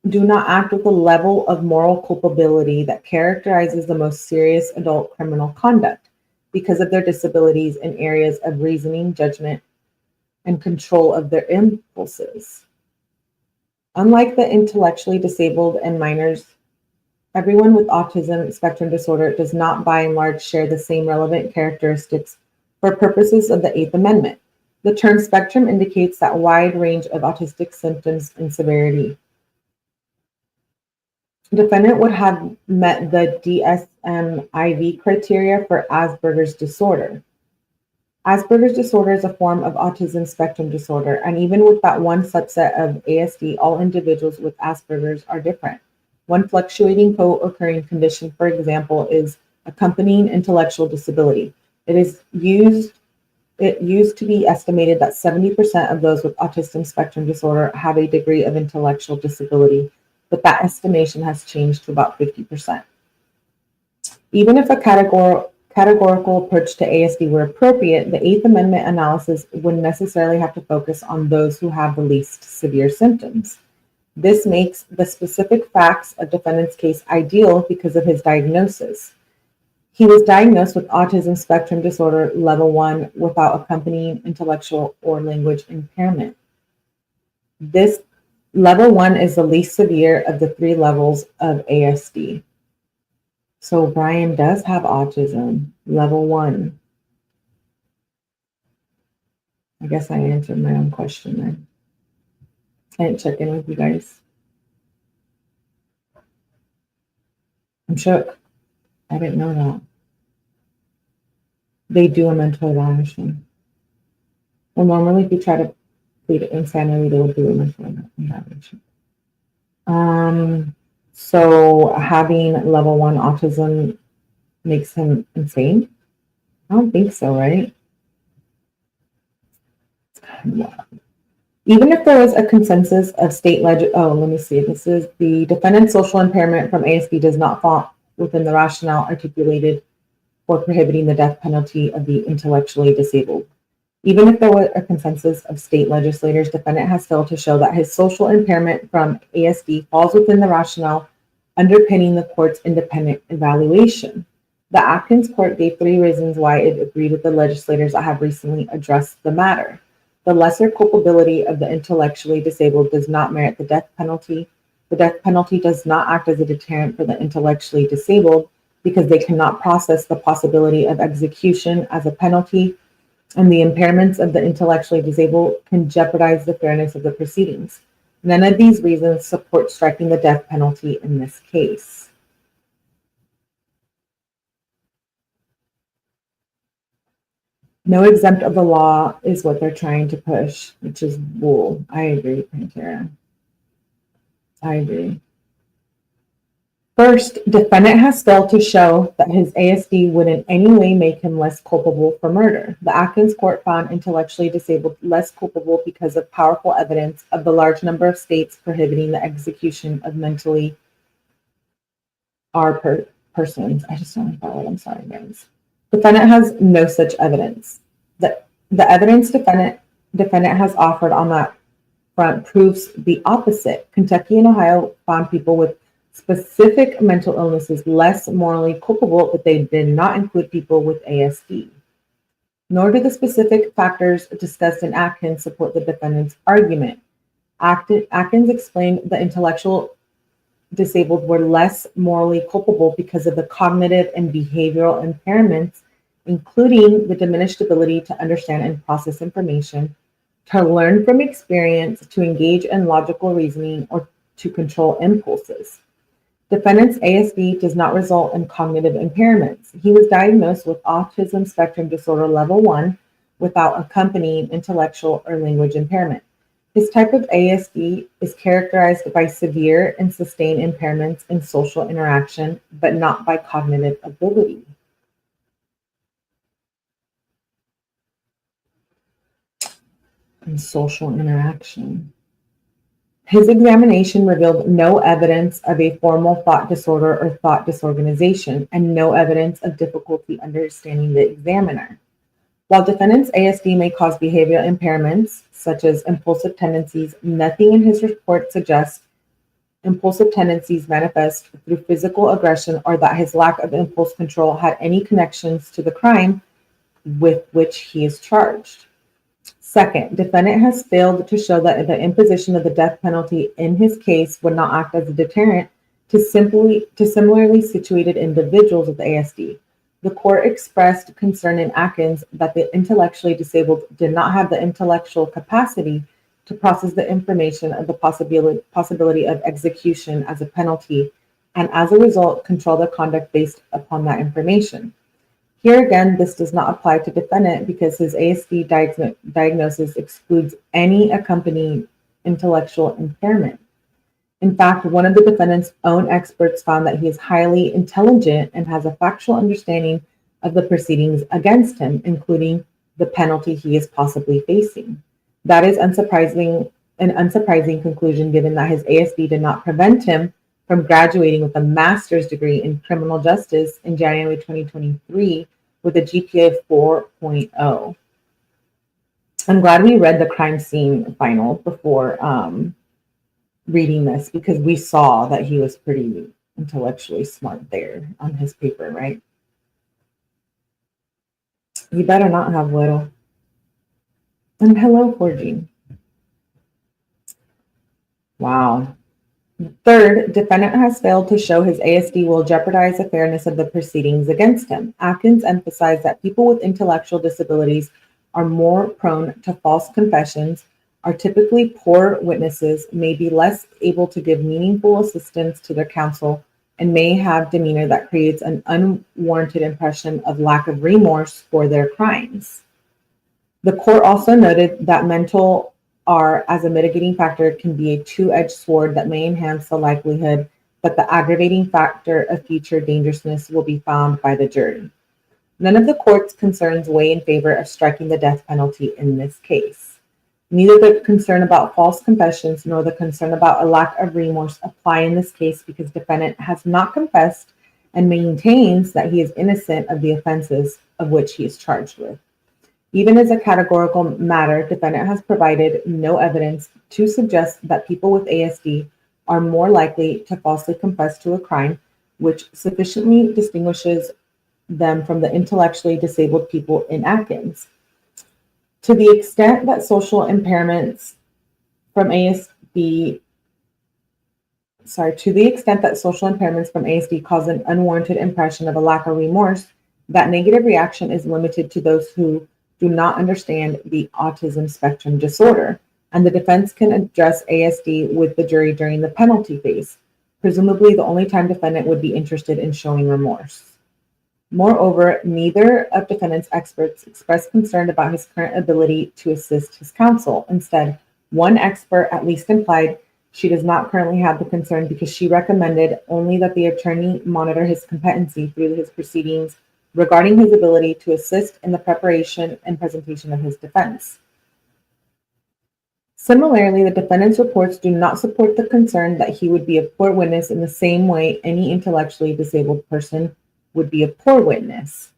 do not act with a level of moral culpability that characterizes the most serious adult criminal conduct because of their disabilities in areas of reasoning, judgment, and control of their impulses. Unlike the intellectually disabled and minors, everyone with autism spectrum disorder does not by and large share the same relevant characteristics for purposes of the 8th Amendment. The term spectrum indicates that wide range of autistic symptoms and severity. The defendant would have met the DSM-IV criteria for Asperger's disorder. Asperger's disorder is a form of autism spectrum disorder, and even with that one subset of ASD, all individuals with Asperger's are different. One fluctuating co-occurring condition, for example, is accompanying intellectual disability. It used to be estimated that 70% of those with autism spectrum disorder have a degree of intellectual disability, but that estimation has changed to about 50%. Even if a categorical approach to ASD were appropriate, the 8th Amendment analysis wouldn't necessarily have to focus on those who have the least severe symptoms. This makes the specific facts of defendant's case ideal because of his diagnosis. He was diagnosed with autism spectrum disorder level 1 without accompanying intellectual or language impairment. This level 1 is the least severe of the 3 levels of ASD. So Bryan does have autism, level 1. I guess I answered my own question there. I didn't check in with you guys. I'm shook. I didn't know that. They do a mental evaluation. Well, normally if you try to plead insanity, they will do a mental evaluation. So having level 1 autism makes him insane? I don't think so, right? Yeah. Even if there was a consensus of state let me see. This is the defendant's social impairment from ASD does not fall within the rationale articulated for prohibiting the death penalty of the intellectually disabled. Even if there was a consensus of state legislators, defendant has failed to show that his social impairment from ASD falls within the rationale underpinning the court's independent evaluation. The Atkins court gave 3 reasons why it agreed with the legislators that have recently addressed the matter. The lesser culpability of the intellectually disabled does not merit the death penalty. The death penalty does not act as a deterrent for the intellectually disabled because they cannot process the possibility of execution as a penalty, and the impairments of the intellectually disabled can jeopardize the fairness of the proceedings. None of these reasons support striking the death penalty in this case. No exempt of the law is what they're trying to push, which is bull. I agree, Pantera. I agree. First, defendant has failed to show that his ASD would in any way make him less culpable for murder. The Atkins court found intellectually disabled less culpable because of powerful evidence of the large number of states prohibiting the execution of mentally persons. I just don't like that word. I'm sorry, guys. Defendant has no such evidence. The evidence defendant has offered on that front proves the opposite. Kentucky and Ohio found people with specific mental illnesses less morally culpable, but they did not include people with ASD. Nor do the specific factors discussed in Atkins support the defendant's argument. Atkins explained the intellectual disabled were less morally culpable because of the cognitive and behavioral impairments, including the diminished ability to understand and process information, to learn from experience, to engage in logical reasoning, or to control impulses. Defendant's ASD does not result in cognitive impairments. He was diagnosed with autism spectrum disorder level 1 without accompanying intellectual or language impairment. His type of ASD is characterized by severe and sustained impairments in social interaction, but not by cognitive ability. In social interaction. His examination revealed no evidence of a formal thought disorder or thought disorganization, and no evidence of difficulty understanding the examiner. While defendant's ASD may cause behavioral impairments, such as impulsive tendencies, nothing in his report suggests impulsive tendencies manifest through physical aggression or that his lack of impulse control had any connections to the crime with which he is charged. Second, defendant has failed to show that the imposition of the death penalty in his case would not act as a deterrent to similarly situated individuals with ASD. The court expressed concern in Atkins that the intellectually disabled did not have the intellectual capacity to process the information of the possibility of execution as a penalty, and as a result, control their conduct based upon that information. Here again, this does not apply to defendant because his ASD diagnosis excludes any accompanying intellectual impairment. In fact, one of the defendant's own experts found that he is highly intelligent and has a factual understanding of the proceedings against him, including the penalty he is possibly facing. That is an unsurprising conclusion given that his ASD did not prevent him from graduating with a master's degree in criminal justice in January 2023 with a GPA of 4.0. I'm glad we read the crime scene final before reading this, because we saw that he was pretty intellectually smart there on his paper, right? You better not have little. And hello, 4G. Wow. Third, defendant has failed to show his ASD will jeopardize the fairness of the proceedings against him. Atkins emphasized that people with intellectual disabilities are more prone to false confessions, are typically poor witnesses, may be less able to give meaningful assistance to their counsel, and may have demeanor that creates an unwarranted impression of lack of remorse for their crimes. The court also noted that mental R as a mitigating factor can be a two-edged sword that may enhance the likelihood that the aggravating factor of future dangerousness will be found by the jury. None of the court's concerns weigh in favor of striking the death penalty in this case. Neither the concern about false confessions nor the concern about a lack of remorse apply in this case because defendant has not confessed and maintains that he is innocent of the offenses of which he is charged with. Even as a categorical matter, defendant has provided no evidence to suggest that people with ASD are more likely to falsely confess to a crime, which sufficiently distinguishes them from the intellectually disabled people in Atkins. To the extent that social impairments from ASD cause an unwarranted impression of a lack of remorse, that negative reaction is limited to those who do not understand the autism spectrum disorder and the defense can address ASD with the jury during the penalty phase, presumably the only time defendant would be interested in showing remorse. Moreover, neither of defendant's experts expressed concern about his current ability to assist his counsel. Instead, one expert at least implied she does not currently have the concern because she recommended only that the attorney monitor his competency through his proceedings regarding his ability to assist in the preparation and presentation of his defense. Similarly, the defendant's reports do not support the concern that he would be a poor witness in the same way any intellectually disabled person would be a poor witness.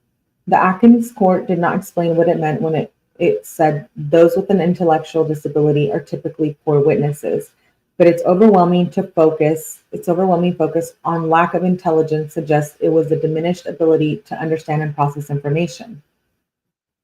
The Atkins court did not explain what it meant when it said those with an intellectual disability are typically poor witnesses, but its overwhelming focus on lack of intelligence suggests it was a diminished ability to understand and process information.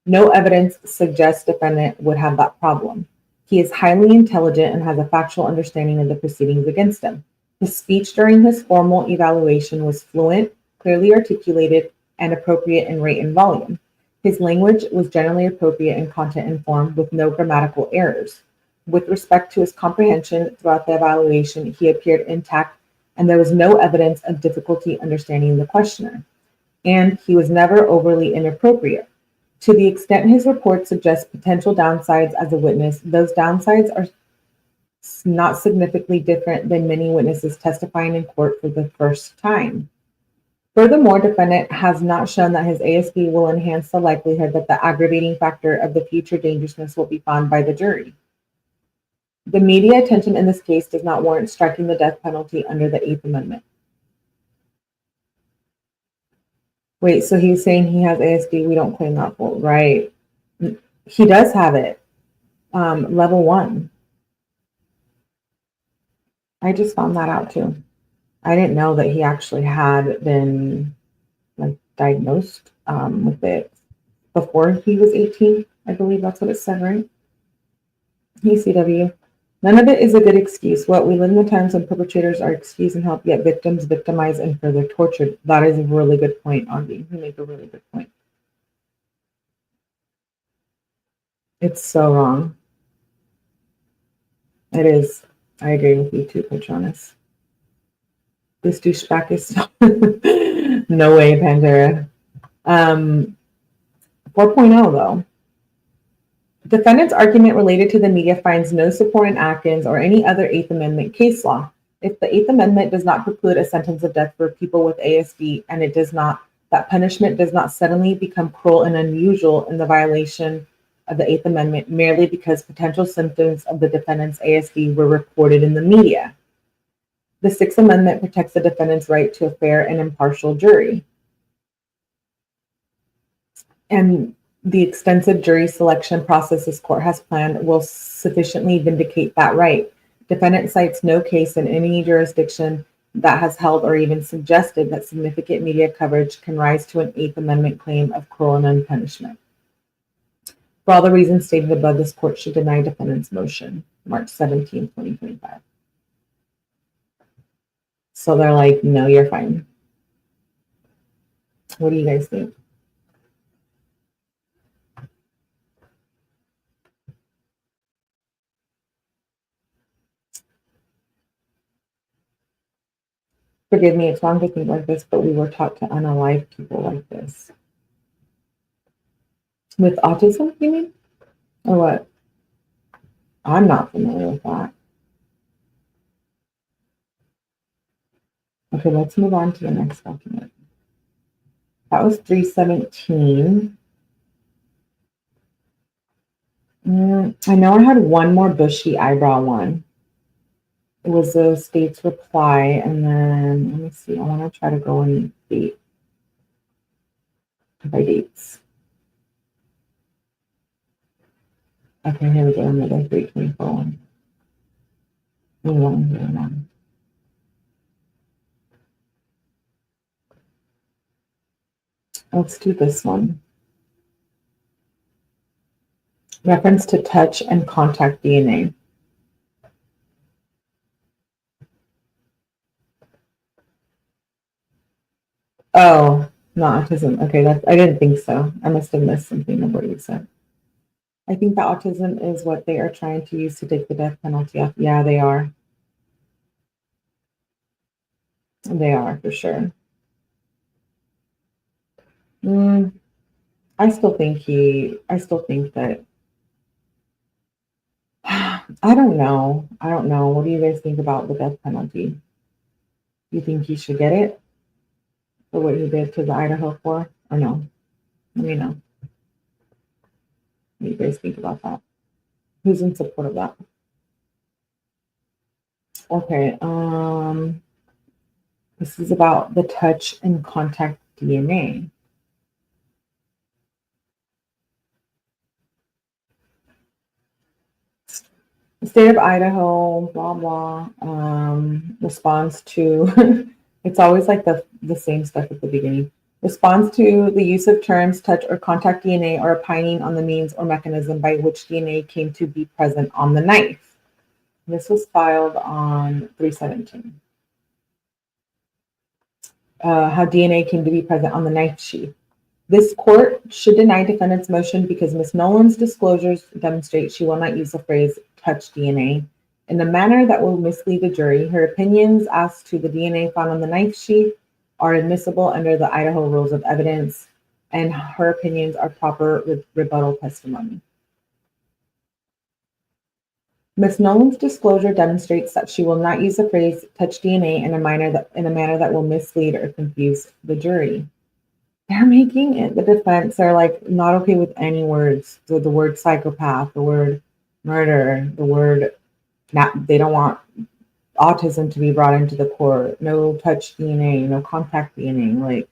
No evidence suggests defendant would have that problem. He is highly intelligent and has a factual understanding of the proceedings against him. His speech during his formal evaluation was fluent, clearly articulated, and appropriate in rate and volume. His language was generally appropriate in content and form, with no grammatical errors. With respect to his comprehension throughout the evaluation, he appeared intact, and there was no evidence of difficulty understanding the questioner. And he was never overly inappropriate. To the extent his report suggests potential downsides as a witness, those downsides are not significantly different than many witnesses testifying in court for the first time. Furthermore, defendant has not shown that his ASD will enhance the likelihood that the aggravating factor of the future dangerousness will be found by the jury. The media attention in this case does not warrant striking the death penalty under the 8th Amendment. Wait, so he's saying he has ASD, we don't claim that full, right? He does have it, level 1. I just found that out too. I didn't know that he actually had been diagnosed with it before he was 18. I believe that's what it said, right? Hey, CW. None of it is a good excuse. What we live in the times when perpetrators are excused and help, yet victims victimized and further tortured. That is a really good point, Augie. You make a really good point. It's so wrong. It is. I agree with you too, Patronus. This douchebag is so no way, Pandora. 4.0 though. Defendant's argument related to the media finds no support in Atkins or any other 8th Amendment case law. If the 8th Amendment does not preclude a sentence of death for people with ASD, and it does not, that punishment does not suddenly become cruel and unusual in the violation of the 8th Amendment merely because potential symptoms of the defendant's ASD were reported in the media. The 6th Amendment protects the defendant's right to a fair and impartial jury. And the extensive jury selection process this court has planned will sufficiently vindicate that right. Defendant cites no case in any jurisdiction that has held or even suggested that significant media coverage can rise to an 8th Amendment claim of cruel and unusual punishment. For all the reasons stated above, this court should deny defendant's motion, March 17, 2025. So they're like, no, you're fine. What do you guys think? Forgive me, it's wrong to think like this, but we were taught to unalive people like this. With autism, you mean? Or what? I'm not familiar with that. Okay, let's move on to the next document. That was 317. I know I had one more bushy eyebrow one. It was the state's reply, and then let me see. I want to try to go and date by dates. Okay, here we go. Another 324 one. Let's do this one. Reference to touch and contact DNA. Oh, not autism. Okay, I didn't think so. I must have missed something of what you said. I think that autism is what they are trying to use to take the death penalty off. Yeah, they are. They are, for sure. I still think that, I don't know. What do you guys think about the death penalty? You think he should get it for what he did to the Idaho 4 or no? Let me know. What do you guys think about that? Who's in support of that? Okay, this is about the touch and contact DNA. The state of Idaho, blah, blah, responds to, it's always like the same stuff at the beginning. Responds to the use of terms touch or contact DNA or opining on the means or mechanism by which DNA came to be present on the knife. This was filed on 3/17. How DNA came to be present on the knife sheath. This court should deny defendant's motion because Ms. Nolan's disclosures demonstrate she will not use the phrase touch DNA in a manner that will mislead the jury. Her opinions as to the DNA found on the knife sheath are admissible under the Idaho Rules of Evidence, and her opinions are proper with rebuttal testimony. Ms. Nolan's disclosure demonstrates that she will not use the phrase touch DNA in a manner that will mislead or confuse the jury. They're making it, the defense are like not okay with any words. So the word psychopath, the word murder, the word, they don't want autism to be brought into the court. No touch DNA, no contact DNA. Like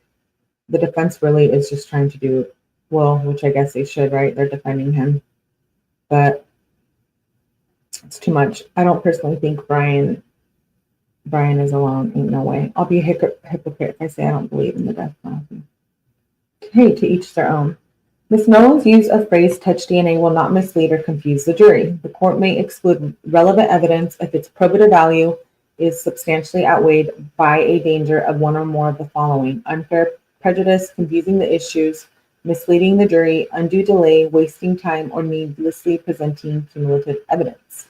the defense really is just trying to do, well, which I guess they should, right? They're defending him, but it's too much. I don't personally think Bryan is alone. Ain't no way. I'll be a hypocrite if I say I don't believe in the death penalty. Hey, to each their own. Ms. Nolan's use of phrase touch DNA will not mislead or confuse the jury. The court may exclude relevant evidence if its probative value is substantially outweighed by a danger of one or more of the following: unfair prejudice, confusing the issues, misleading the jury, undue delay, wasting time, or needlessly presenting cumulative evidence.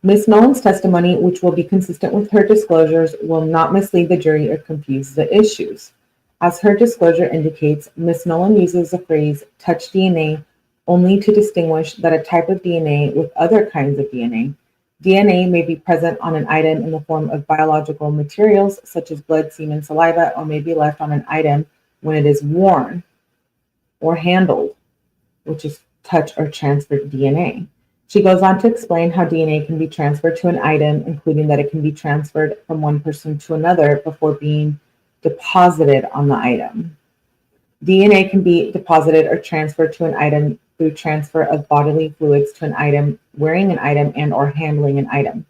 Ms. Nolan's testimony, which will be consistent with her disclosures, will not mislead the jury or confuse the issues. As her disclosure indicates, Ms. Nolan uses the phrase touch DNA only to distinguish that a type of DNA with other kinds of DNA. DNA may be present on an item in the form of biological materials such as blood, semen, saliva, or may be left on an item when it is worn or handled, which is touch or transferred DNA. She goes on to explain how DNA can be transferred to an item, including that it can be transferred from one person to another before being deposited on the item. DNA can be deposited or transferred to an item through transfer of bodily fluids to an item, wearing an item, and or handling an item.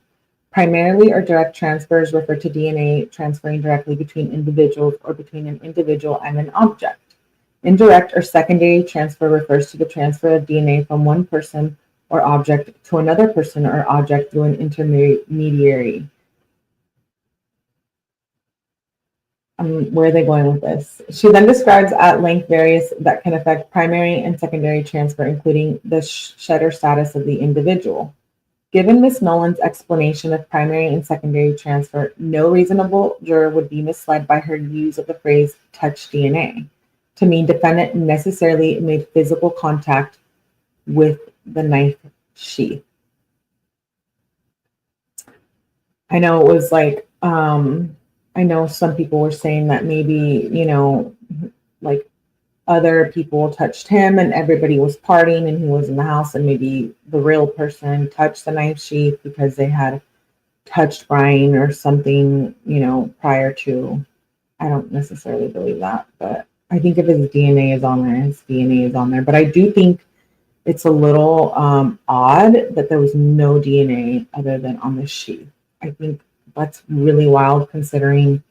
Primarily or direct transfers refer to DNA transferring directly between individuals or between an individual and an object. Indirect or secondary transfer refers to the transfer of DNA from one person or object to another person or object through an intermediary. Where are they going with this? She then describes at length various that can affect primary and secondary transfer, including the shedder status of the individual. Given Ms. Nolan's explanation of primary and secondary transfer, no reasonable juror would be misled by her use of the phrase touch DNA to mean defendant necessarily made physical contact with the knife sheath. I know it was like, I know some people were saying that maybe, like other people touched him and everybody was partying and he was in the house and maybe the real person touched the knife sheath because they had touched Bryan or something, prior to. I don't necessarily believe that, but I think if his DNA is on there, his DNA is on there. But I do think it's a little odd that there was no DNA other than on the sheath. I think that's really wild considering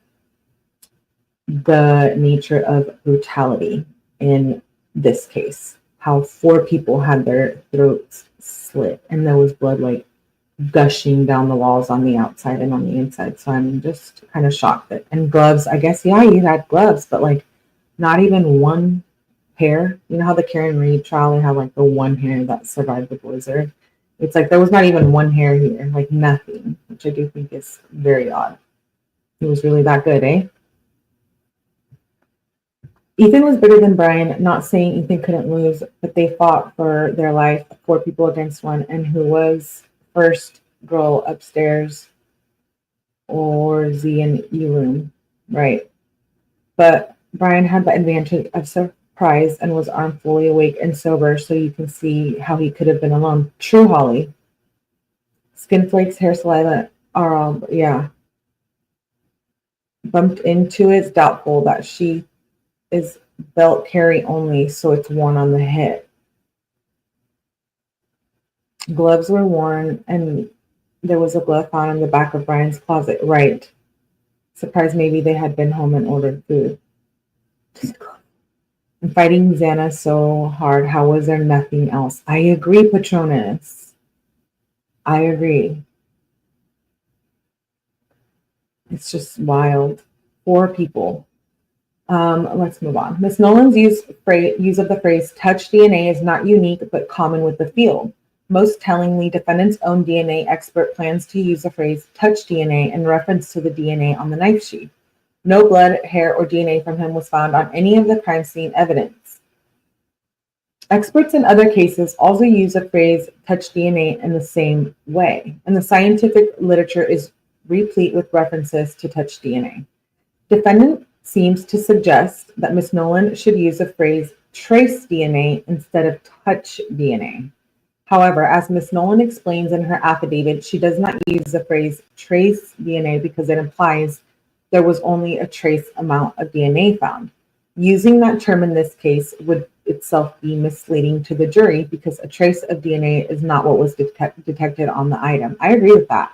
the nature of brutality in this case. How 4 people had their throats slit and there was blood like gushing down the walls on the outside and on the inside. So I'm just kind of shocked that, and gloves, I guess, yeah, you had gloves, but like not even one hair. You know how the Karen Reed trial, they have like the one hair that survived the blizzard? It's like there was not even one hair here, like nothing, which I do think is very odd. He was really that good, eh? Ethan was bigger than Bryan, not saying Ethan couldn't lose, but they fought for their life, 4 people against 1, and who was first girl upstairs or 𝐁𝐿EE room, right? But Bryan had the advantage of surprise and was armed, fully awake and sober, so you can see how he could have been alone. True, Holly. Skin flakes, hair, saliva are all, yeah. Bumped into it's doubtful that she is belt carry only, so it's worn on the hip. Gloves were worn, and there was a glove found in the back of Bryan's closet. Right. Surprised maybe they had been home and ordered food. And fighting Xana so hard, how was there nothing else? I agree, Patronus. I agree. It's just wild. 4 people. Let's move on. Ms. Nolan's use of the phrase touch DNA is not unique, but common with the field. Most tellingly, defendant's own DNA expert plans to use the phrase touch DNA in reference to the DNA on the knife sheath. No blood, hair, or DNA from him was found on any of the crime scene evidence. Experts in other cases also use the phrase touch DNA in the same way, and the scientific literature is replete with references to touch DNA. Defendant seems to suggest that Ms. Nolan should use the phrase trace DNA instead of touch DNA. However, as Ms. Nolan explains in her affidavit, she does not use the phrase trace DNA because it implies there was only a trace amount of DNA found. Using that term in this case would itself be misleading to the jury because a trace of DNA is not what was detected on the item. I agree with that.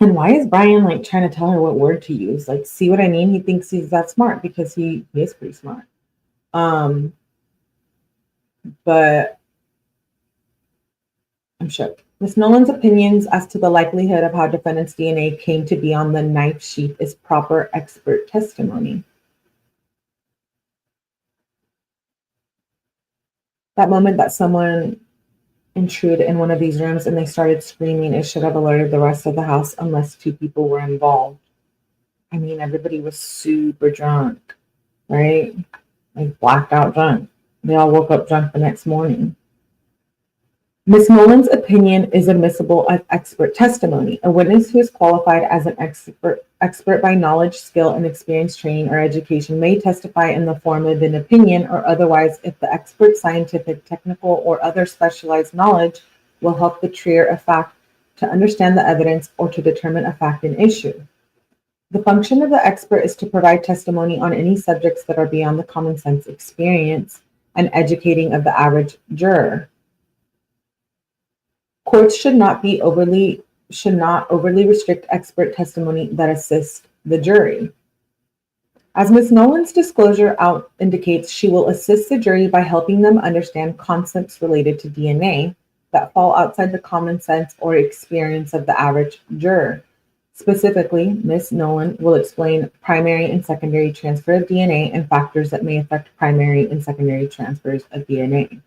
And why is Bryan like trying to tell her what word to use? Like, see what I mean? He thinks he's that smart because he is pretty smart. But I'm shook. Ms. Nolan's opinions as to the likelihood of how defendant's DNA came to be on the knife sheath is proper expert testimony. That moment that someone intruded in one of these rooms and they started screaming, it should have alerted the rest of the house unless 2 people were involved. I mean, everybody was super drunk, right? Like blacked out drunk. They all woke up drunk the next morning. Ms. Nolan's opinion is admissible as expert testimony. A witness who is qualified as an expert by knowledge, skill, and experience, training, or education may testify in the form of an opinion or otherwise if the expert's scientific, technical, or other specialized knowledge will help the trier of fact to understand the evidence or to determine a fact and issue. The function of the expert is to provide testimony on any subjects that are beyond the common sense experience and educating of the average juror. Courts should not overly restrict expert testimony that assists the jury. As Ms. Nolan's disclosure indicates, she will assist the jury by helping them understand concepts related to DNA that fall outside the common sense or experience of the average juror. Specifically, Ms. Nolan will explain primary and secondary transfer of DNA and factors that may affect primary and secondary transfers of DNA.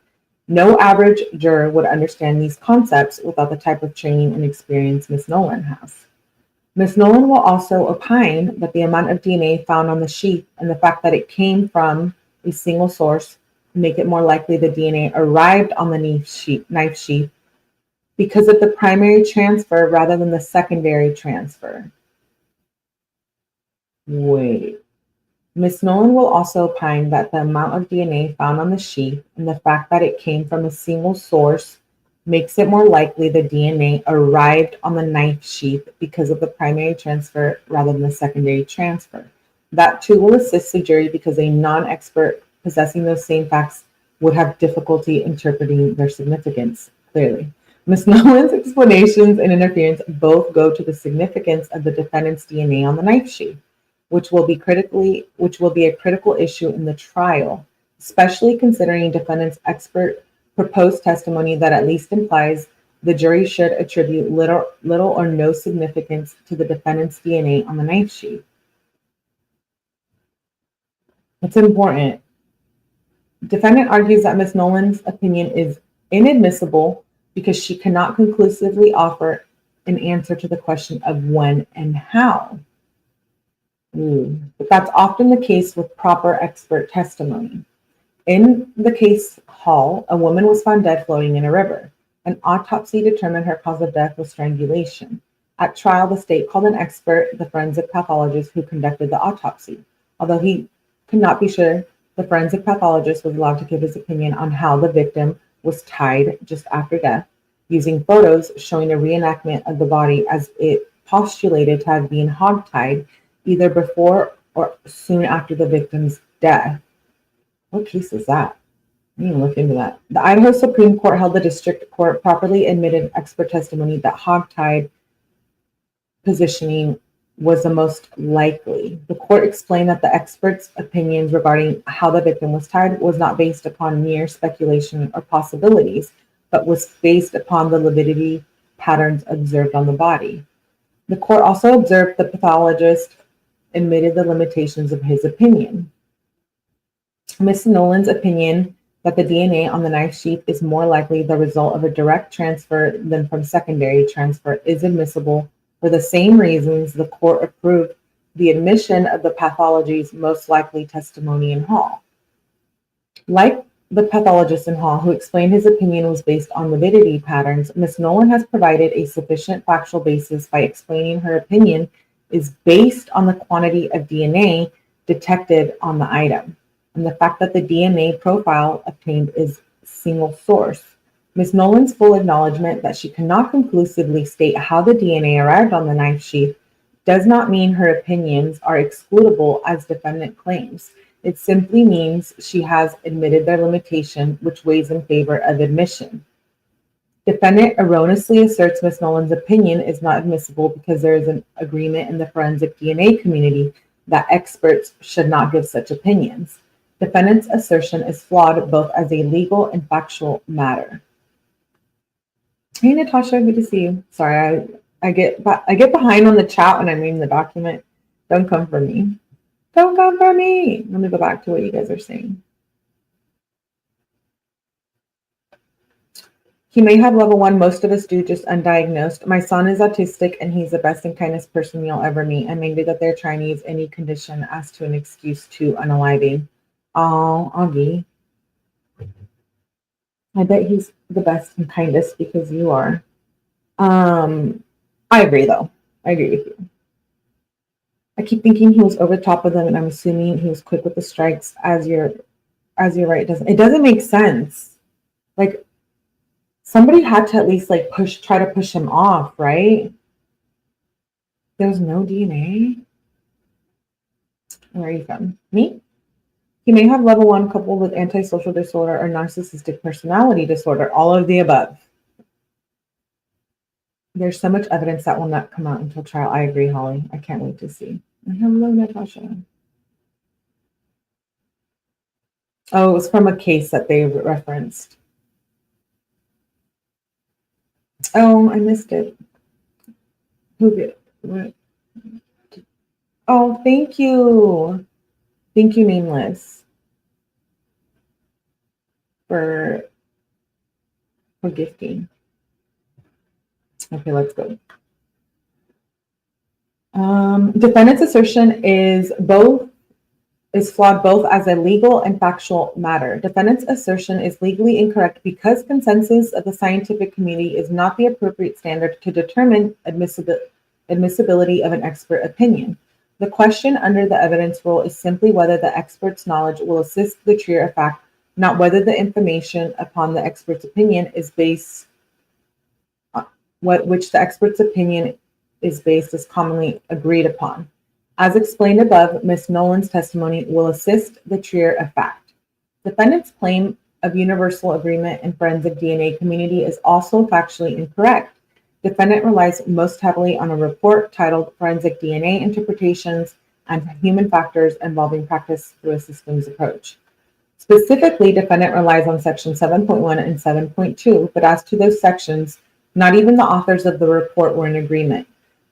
No average juror would understand these concepts without the type of training and experience Ms. Nolan has. Ms. Nolan will also opine that the amount of DNA found on the sheath and the fact that it came from a single source make it more likely the DNA arrived on the knife sheath because of the primary transfer rather than the secondary transfer. Wait. Ms. Nolan will also opine that the amount of DNA found on the sheath and the fact that it came from a single source makes it more likely the DNA arrived on the knife sheath because of the primary transfer rather than the secondary transfer. That too will assist the jury because a non-expert possessing those same facts would have difficulty interpreting their significance clearly. Ms. Nolan's explanations and interference both go to the significance of the defendant's DNA on the knife sheath, which will be a critical issue in the trial, especially considering defendant's expert proposed testimony that at least implies the jury should attribute little or no significance to the defendant's DNA on the knife sheath. It's important. Defendant argues that Ms. Nolan's opinion is inadmissible because she cannot conclusively offer an answer to the question of when and how. But that's often the case with proper expert testimony. In the case Hall, a woman was found dead floating in a river. An autopsy determined her cause of death was strangulation. At trial, the state called an expert, the forensic pathologist who conducted the autopsy. Although he could not be sure, the forensic pathologist was allowed to give his opinion on how the victim was tied just after death, using photos showing a reenactment of the body as it postulated to have been hogtied either before or soon after the victim's death. What case is that? I didn't look into that. The Idaho Supreme Court held the district court properly admitted expert testimony that hogtied positioning was the most likely. The court explained that the expert's opinions regarding how the victim was tied was not based upon mere speculation or possibilities, but was based upon the lividity patterns observed on the body. The court also observed the pathologist admitted the limitations of his opinion. Ms. Nolan's opinion that the DNA on the knife sheath is more likely the result of a direct transfer than from secondary transfer is admissible for the same reasons the court approved the admission of the pathology's most likely testimony in Hall. Like the pathologist in Hall, who explained his opinion was based on lividity patterns, Ms. Nolan has provided a sufficient factual basis by explaining her opinion is based on the quantity of DNA detected on the item, and the fact that the DNA profile obtained is single source. Ms. Nolan's full acknowledgement that she cannot conclusively state how the DNA arrived on the knife sheath does not mean her opinions are excludable as defendant claims. It simply means she has admitted their limitation, which weighs in favor of admission. Defendant erroneously asserts Ms. Nolan's opinion is not admissible because there is an agreement in the forensic DNA community that experts should not give such opinions. Defendant's assertion is flawed both as a legal and factual matter. Hey, Natasha, good to see you. Sorry, I get behind on the chat when I'm reading the document. Don't come for me. Don't come for me. Let me go back to what you guys are saying. He may have level 1. Most of us do, just undiagnosed. My son is autistic, and he's the best and kindest person you'll ever meet. And maybe that they're trying to use any condition as to an excuse to unaliving. Oh, Augie. I bet he's the best and kindest because you are. I agree, though. I agree with you. I keep thinking he was over the top of them, and I'm assuming he was quick with the strikes. As you're right, it doesn't make sense. Like, somebody had to at least like try to push him off, right? There's no DNA. Where are you from? Me? He may have level 1 coupled with antisocial disorder or narcissistic personality disorder, all of the above. There's so much evidence that will not come out until trial. I agree, Holly. I can't wait to see. Hello, Natasha. Oh, it was from a case that they referenced. Oh, I missed it. Who did? What? Oh, thank you. Thank you, Nameless, for gifting. Okay, let's go. Defendant's assertion is flawed both as a legal and factual matter. Defendant's assertion is legally incorrect because consensus of the scientific community is not the appropriate standard to determine admissibility of an expert opinion. The question under the evidence rule is simply whether the expert's knowledge will assist the trier of fact, not whether the information upon the expert's opinion is based on which the expert's opinion is based is commonly agreed upon. As explained above, Ms. Nolan's testimony will assist the trier of fact. Defendant's claim of universal agreement in forensic DNA community is also factually incorrect. Defendant relies most heavily on a report titled Forensic DNA Interpretations and Human Factors Involving Practice Through a Systems Approach. Specifically, defendant relies on section 7.1 and 7.2, but as to those sections, not even the authors of the report were in agreement.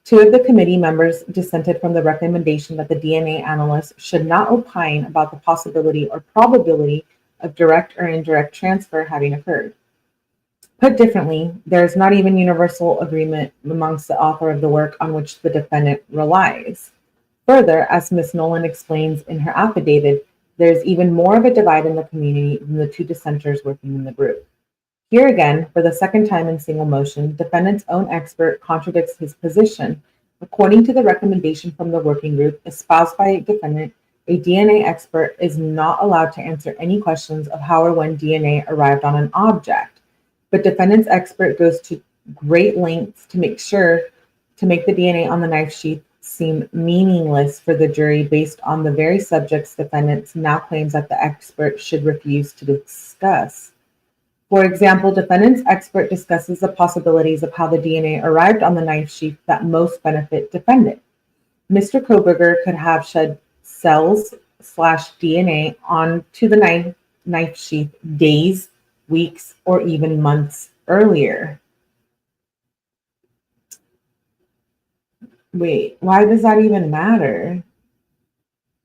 2 of the committee members dissented from the recommendation that the DNA analyst should not opine about the possibility or probability of direct or indirect transfer having occurred. Put differently, there is not even universal agreement amongst the author of the work on which the defendant relies. Further, as Ms. Nolan explains in her affidavit, there is even more of a divide in the community than the two dissenters working in the group. Here again, for the second time in single motion, defendant's own expert contradicts his position. According to the recommendation from the working group espoused by defendant, a DNA expert is not allowed to answer any questions of how or when DNA arrived on an object. But defendant's expert goes to great lengths to make the DNA on the knife sheath seem meaningless for the jury based on the very subjects defendant now claims that the expert should refuse to discuss. For example, defendant's expert discusses the possibilities of how the DNA arrived on the knife sheath that most benefit defendant. Mr. Kohberger could have shed cells/DNA onto the knife sheath days, weeks, or even months earlier. Wait, why does that even matter?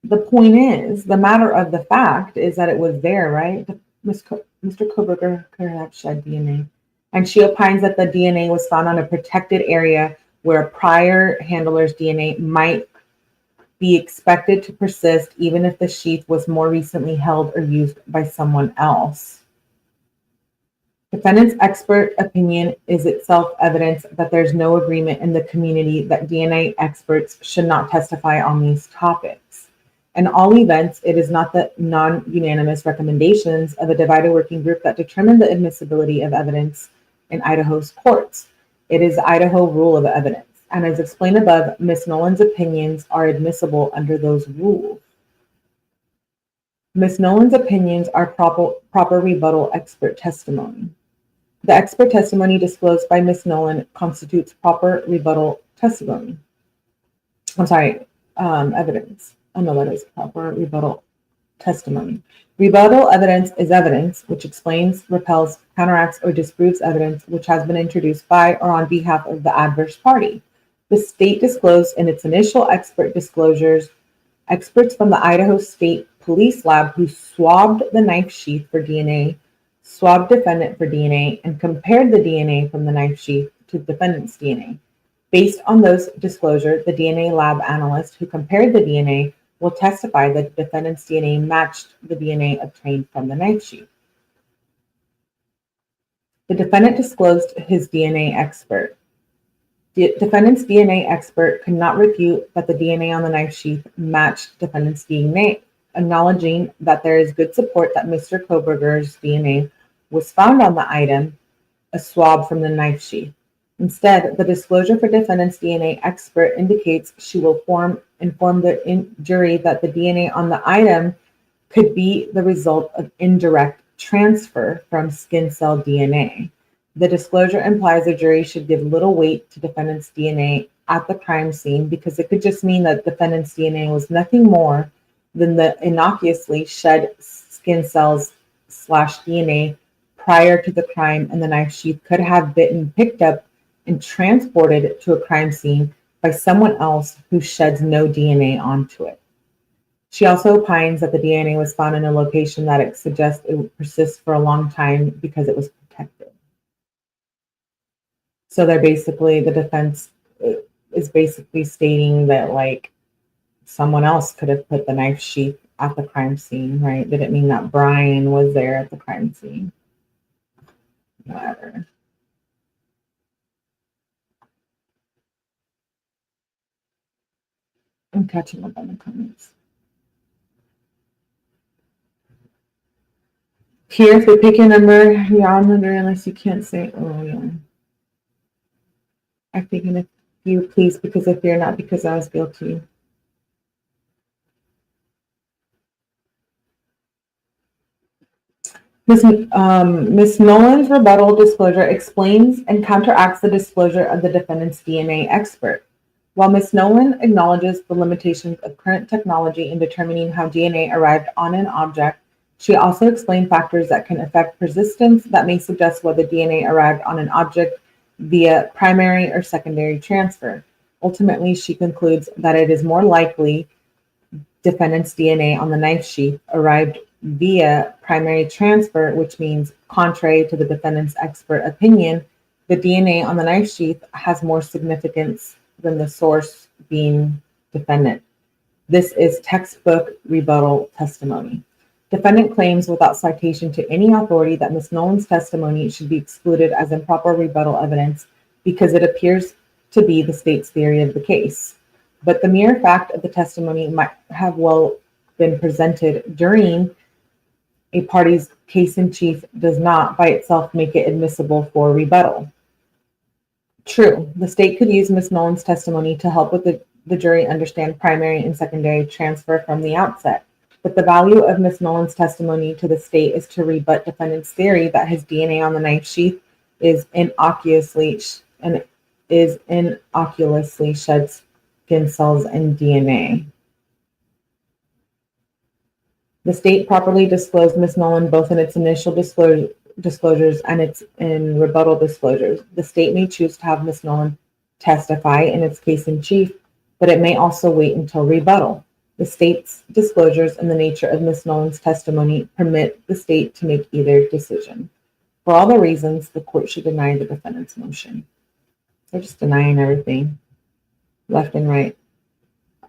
The point is, the matter of the fact is that it was there, right? Mr. Kohberger could have shed DNA. And she opines that the DNA was found on a protected area where a prior handler's DNA might be expected to persist even if the sheath was more recently held or used by someone else. Defendant's expert opinion is itself evidence that there's no agreement in the community that DNA experts should not testify on these topics. In all events, it is not the non-unanimous recommendations of a divided working group that determine the admissibility of evidence in Idaho's courts. It is the Idaho rule of evidence. And as explained above, Ms. Nolan's opinions are admissible under those rules. Ms. Nolan's opinions are proper rebuttal expert testimony. The expert testimony disclosed by Ms. Nolan constitutes proper rebuttal testimony. Evidence. Oh no, that is proper rebuttal testimony. Rebuttal evidence is evidence which explains, repels, counteracts, or disproves evidence which has been introduced by or on behalf of the adverse party. The state disclosed in its initial expert disclosures experts from the Idaho State Police Lab who swabbed the knife sheath for DNA, swabbed defendant for DNA, and compared the DNA from the knife sheath to defendant's DNA. Based on those disclosures, the DNA lab analyst who compared the DNA will testify that the defendant's DNA matched the DNA obtained from the knife sheath. The defendant disclosed his DNA expert. The defendant's DNA expert could not refute that the DNA on the knife sheath matched defendant's DNA, acknowledging that there is good support that Mr. Kohberger's DNA was found on the item, a swab from the knife sheath. Instead, the disclosure for defendant's DNA expert indicates she will inform the jury that the DNA on the item could be the result of indirect transfer from skin cell DNA. The disclosure implies the jury should give little weight to defendant's DNA at the crime scene because it could just mean that defendant's DNA was nothing more than the innocuously shed skin cells/DNA prior to the crime, and the knife sheath could have been picked up and transported to a crime scene by someone else who sheds no DNA onto it. She also opines that the DNA was found in a location that it suggests it would persist for a long time because it was protected. So they're basically, the defense is basically stating that like someone else could have put the knife sheath at the crime scene, right? Didn't mean that Bryan was there at the crime scene. Whatever. I'm catching up on the comments. Here, if you pick your number, you're on under unless you can't say, oh yeah. I'm thinking if you please, because if you're not, because I was guilty. Ms. Nolan's rebuttal disclosure explains and counteracts the disclosure of the defendant's DNA expert. While Ms. Nolan acknowledges the limitations of current technology in determining how DNA arrived on an object, she also explained factors that can affect persistence that may suggest whether DNA arrived on an object via primary or secondary transfer. Ultimately, she concludes that it is more likely defendant's DNA on the knife sheath arrived via primary transfer, which means contrary to the defendant's expert opinion, the DNA on the knife sheath has more significance than the source being defendant. This is textbook rebuttal testimony. Defendant claims without citation to any authority that Ms. Nolan's testimony should be excluded as improper rebuttal evidence because it appears to be the state's theory of the case. But the mere fact of the testimony might have well been presented during a party's case in chief does not by itself make it admissible for rebuttal. True, the state could use Ms. Nolan's testimony to help with the jury understand primary and secondary transfer from the outset. But the value of Ms. Nolan's testimony to the state is to rebut defendant's theory that his DNA on the knife sheath is innocuously shed skin cells and DNA. The state properly disclosed Ms. Nolan both in its initial disclosures and its in rebuttal disclosures. The state may choose to have Ms. Nolan testify in its case in chief, but it may also wait until rebuttal. The state's disclosures and the nature of Ms. Nolan's testimony permit the state to make either decision. For all the reasons, the court should deny the defendant's motion. They're just denying everything, left and right.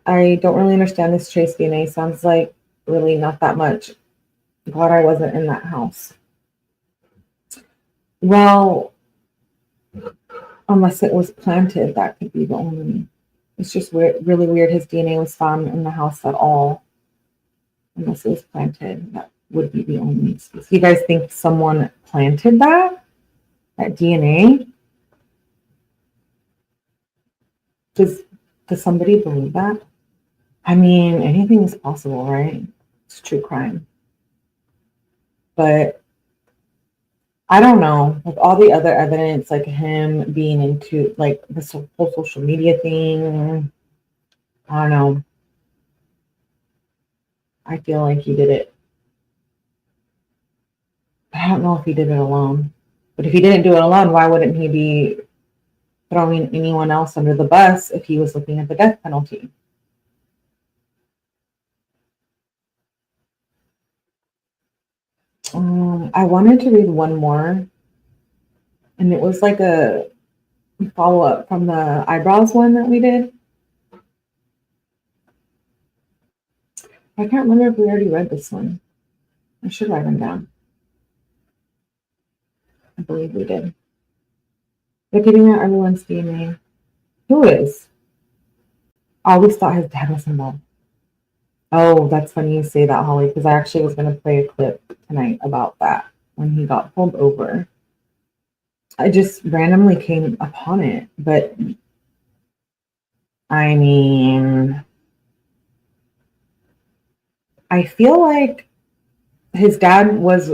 I don't really understand this trace DNA. Sounds like really not that much. Glad I wasn't in that house. Well, unless it was planted, that could be the only. It's just weird, really weird. His DNA was found in the house at all, unless it was planted. That would be the only excuse. You guys think someone planted that DNA? Does somebody believe that? I mean, anything is possible, right? It's true crime. But I don't know, with all the other evidence, like him being into like this whole social media thing, I don't know. I feel like he did it. I don't know if he did it alone. But if he didn't do it alone, why wouldn't he be throwing anyone else under the bus if he was looking at the death penalty? I wanted to read one more, and it was like a follow-up from the eyebrows one that we did. I can't remember if we already read this one. I should write them down. I believe we did. They're giving out everyone's DNA. Who is? I always thought his dad was involved. Oh, that's funny you say that, Holly, because I actually was going to play a clip tonight about that when he got pulled over. I just randomly came upon it, but I mean, I feel like his dad was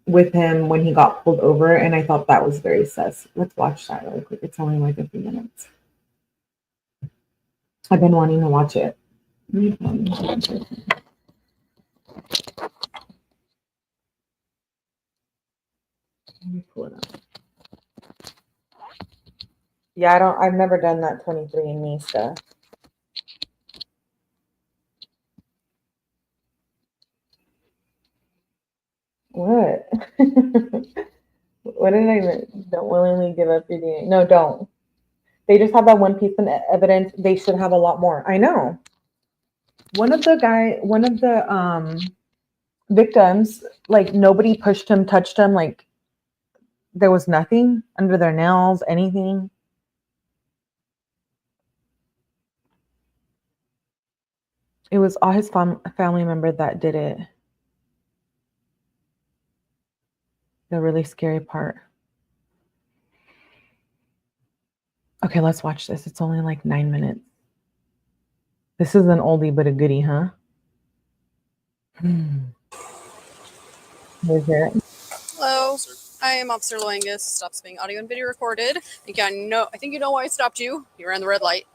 with him when he got pulled over, and I thought that was very sus. Let's watch that really quick. It's only like a few minutes. I've been wanting to watch it. Let me pull it up. Yeah, I've never done that 23andMe stuff. What? What did I mean? Don't willingly give up your DNA. No, don't. They just have that one piece of evidence. They should have a lot more. I know. One of the victims, like nobody pushed him, touched him, like there was nothing under their nails, anything. It was all his family member that did it. The really scary part. Okay, let's watch this. It's only like 9 minutes. This is an oldie but a goodie, huh? Hello, I am Officer 𝐿𝐸E. Stops being audio and video recorded. I think you know why I stopped you. You ran the red light.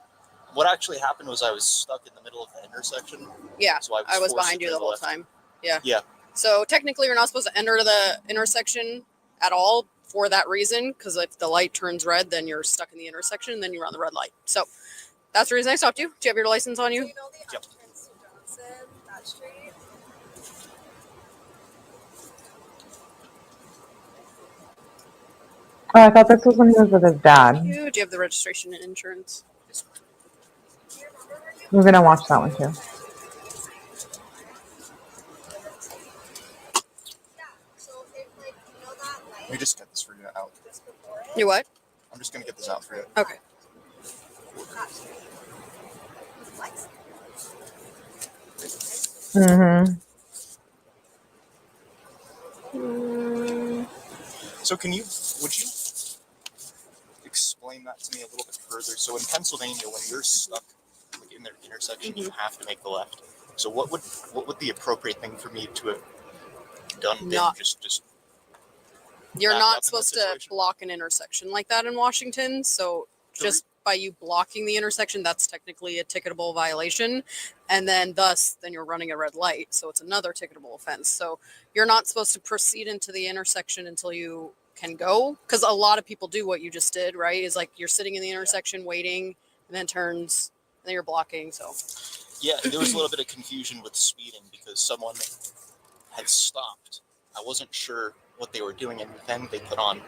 What actually happened was I was stuck in the middle of the intersection. Yeah, so I was behind you the whole time. Yeah. Yeah. So technically, you're not supposed to enter the intersection at all for that reason, because if the light turns red, then you're stuck in the intersection, and then you run the red light. So that's the reason I stopped you. Do you have your license on you? Yep. Johnson, that street? Oh, I thought this was when he was with his dad. Do you have the registration and insurance? We're gonna watch that one too. Let me just get this for you out. You what? I'm just gonna get this out for you. Okay. Mm-hmm. So would you explain that to me a little bit further? So in Pennsylvania, when you're stuck like in the intersection, you have to make the left. So what would the appropriate thing for me to have done? Not- just You're back up in not that supposed to situation? block an intersection like that in Washington. So just by you blocking the intersection, that's technically a ticketable violation. And then then you're running a red light. So it's another ticketable offense. So you're not supposed to proceed into the intersection until you can go. Because a lot of people do what you just did, right? Is like you're sitting in the intersection waiting and then turns and then you're blocking. So Yeah, there was a little bit of confusion with speeding because someone had stopped. I wasn't sure what they were doing, and then they put on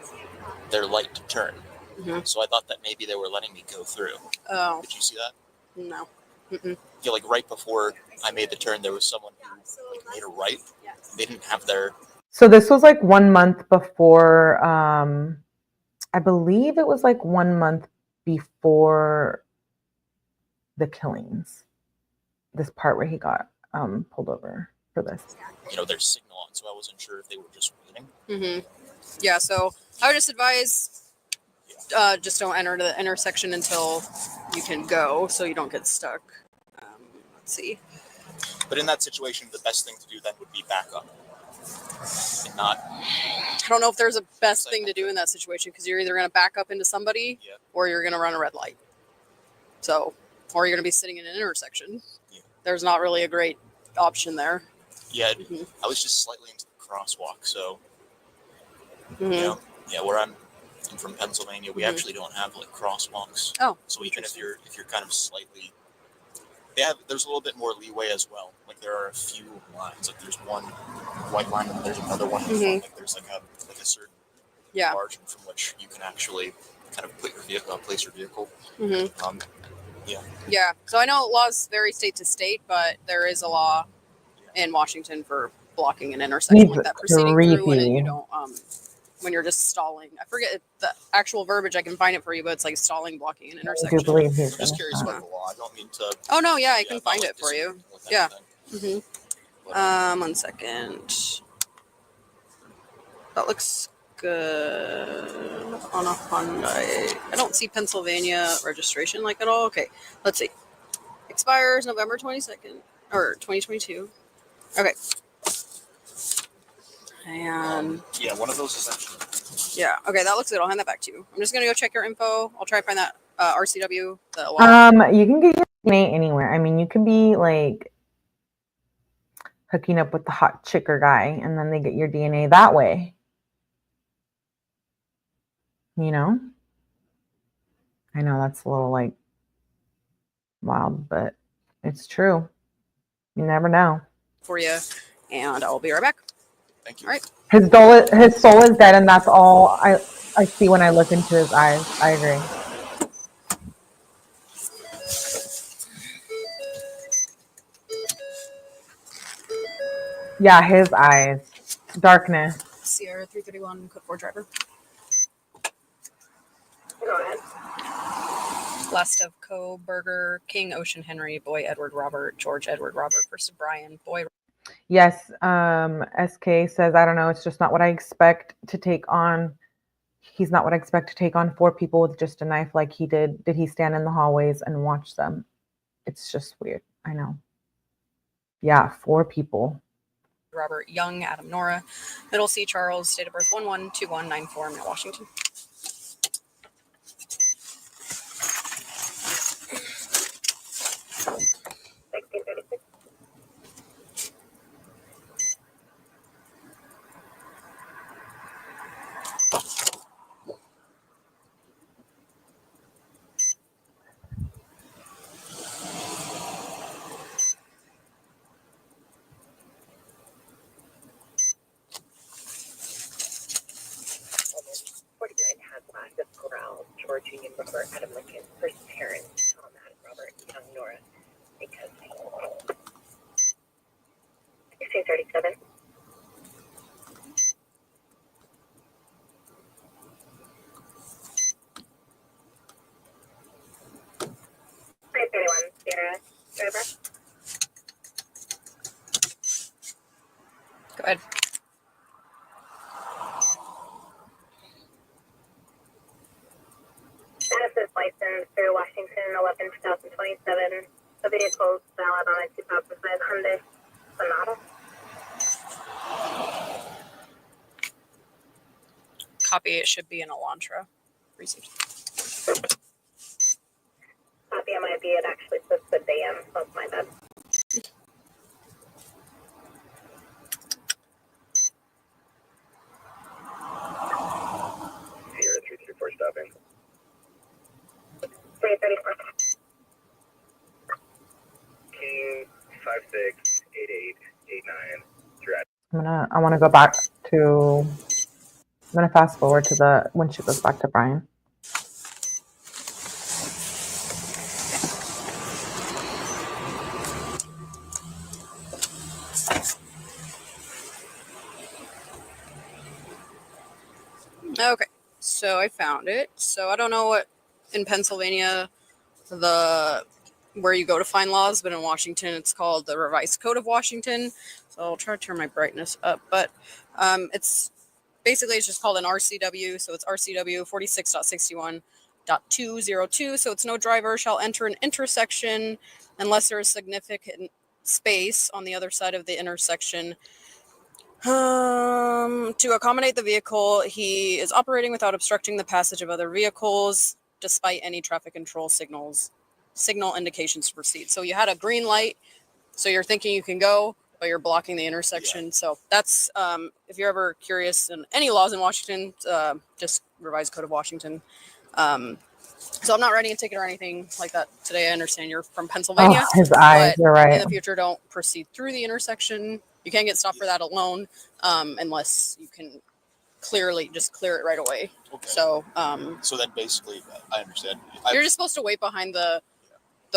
their light to turn. Mhm. So I thought that maybe they were letting me go through. Oh, Did you see that? no. Mm-mm. I feel like right before I made the turn, there was someone who made a right. They didn't have their. So this was like 1 month before. I believe it was like 1 month before the killings. This part where he got pulled over for this. Their signal on, so I wasn't sure if they were just waiting. Mm-hmm. Yeah, so I would just advise just don't enter the intersection until you can go so you don't get stuck. Let's see. But in that situation, the best thing to do then would be back up. And not. I don't know if there's a best thing to do in that situation because you're either going to back up into somebody or you're going to run a red light. So, or you're going to be sitting in an intersection. Yeah. There's not really a great option there. Yeah, Mm-hmm. I was just slightly into the crosswalk, so Mm-hmm. where I'm from Pennsylvania, we actually don't have like crosswalks. Oh, so even if you're kind of slightly, there's a little bit more leeway as well. Like there are a few lines. Like there's one white line and there's another one in front. Like there's like a certain margin from which you can actually kind of put your vehicle, place your vehicle. Mm-hmm. Yeah. So I know laws vary state to state, but there is a law in Washington for blocking an intersection like that, proceeding through and you don't when you're just stalling. I forget the actual verbiage. I can find it for you, but it's like stalling, blocking an intersection. I do believe he's I'm just curious about the law. I don't mean to. Oh no, yeah, I can find it for you. Yeah. But, 1 second. That looks good on a Hyundai. I don't see Pennsylvania registration like at all. Okay, let's see. Expires November 22nd or 2022. Okay. And one of those is actually. yeah, okay, that looks good. I'll hand that back to you. I'm just gonna go check your info. I'll try to find that RCW. The law. You can get your DNA anywhere. I mean, you could be like hooking up with the hot chick or guy, and then they get your DNA that way. I know that's a little like wild, but it's true. You never know. For you, and I'll be right back. Thank you. All right. His soul is dead, and that's all I see when I look into his eyes. I agree. Yeah, his eyes. Darkness. Sierra 331, code 4 driver. Go ahead. Last of Kohberger, King, Ocean, Henry, Boy, Edward, Robert, George, Edward, Robert, first of Bryan, Boy. Yes, SK says, I don't know, it's just not what I expect to take on. He's not what I expect to take on 4 people with just a knife like he did. Did he stand in the hallways and watch them? It's just weird. I know. Yeah, 4 people. Robert Young, Adam Nora, Middle C. Charles, date of birth 112194, Mount Washington. George Union Robert Adam Lincoln versus parents Tom Adam Robert Young Nora because 1637. 331 Sierra driver. Go ahead. Benefits license through Washington 11/2027. The vehicle is valid on a 2005 Hyundai Sonata. Copy. It should be an Elantra. Received. Copy MIB, it actually says the dam, so it's my bad. Sierra 334 stopping. 334. 568889. I want to go back to, I'm going to fast forward to the, when she goes back to Bryan. Okay, so I found it. So I don't know what in Pennsylvania where you go to find laws, but in Washington it's called the Revised Code of Washington. So I'll try to turn my brightness up, but it's basically it's just called an RCW. So it's RCW 46.61.202. So it's no driver shall enter an intersection unless there is significant space on the other side of the intersection. To accommodate the vehicle he is operating without obstructing the passage of other vehicles, despite any traffic control signal indications to proceed. So you had a green light, so you're thinking you can go, but you're blocking the intersection. Yeah. So that's if you're ever curious in any laws in Washington, just Revised Code of Washington. So I'm not writing a ticket or anything like that today. I understand you're from Pennsylvania. Oh, his eyes, you're right. In the future, don't proceed through the intersection. You can't get stopped for that alone unless you can clearly just clear it right away. Okay. So then basically, I understand. You're just supposed to wait behind the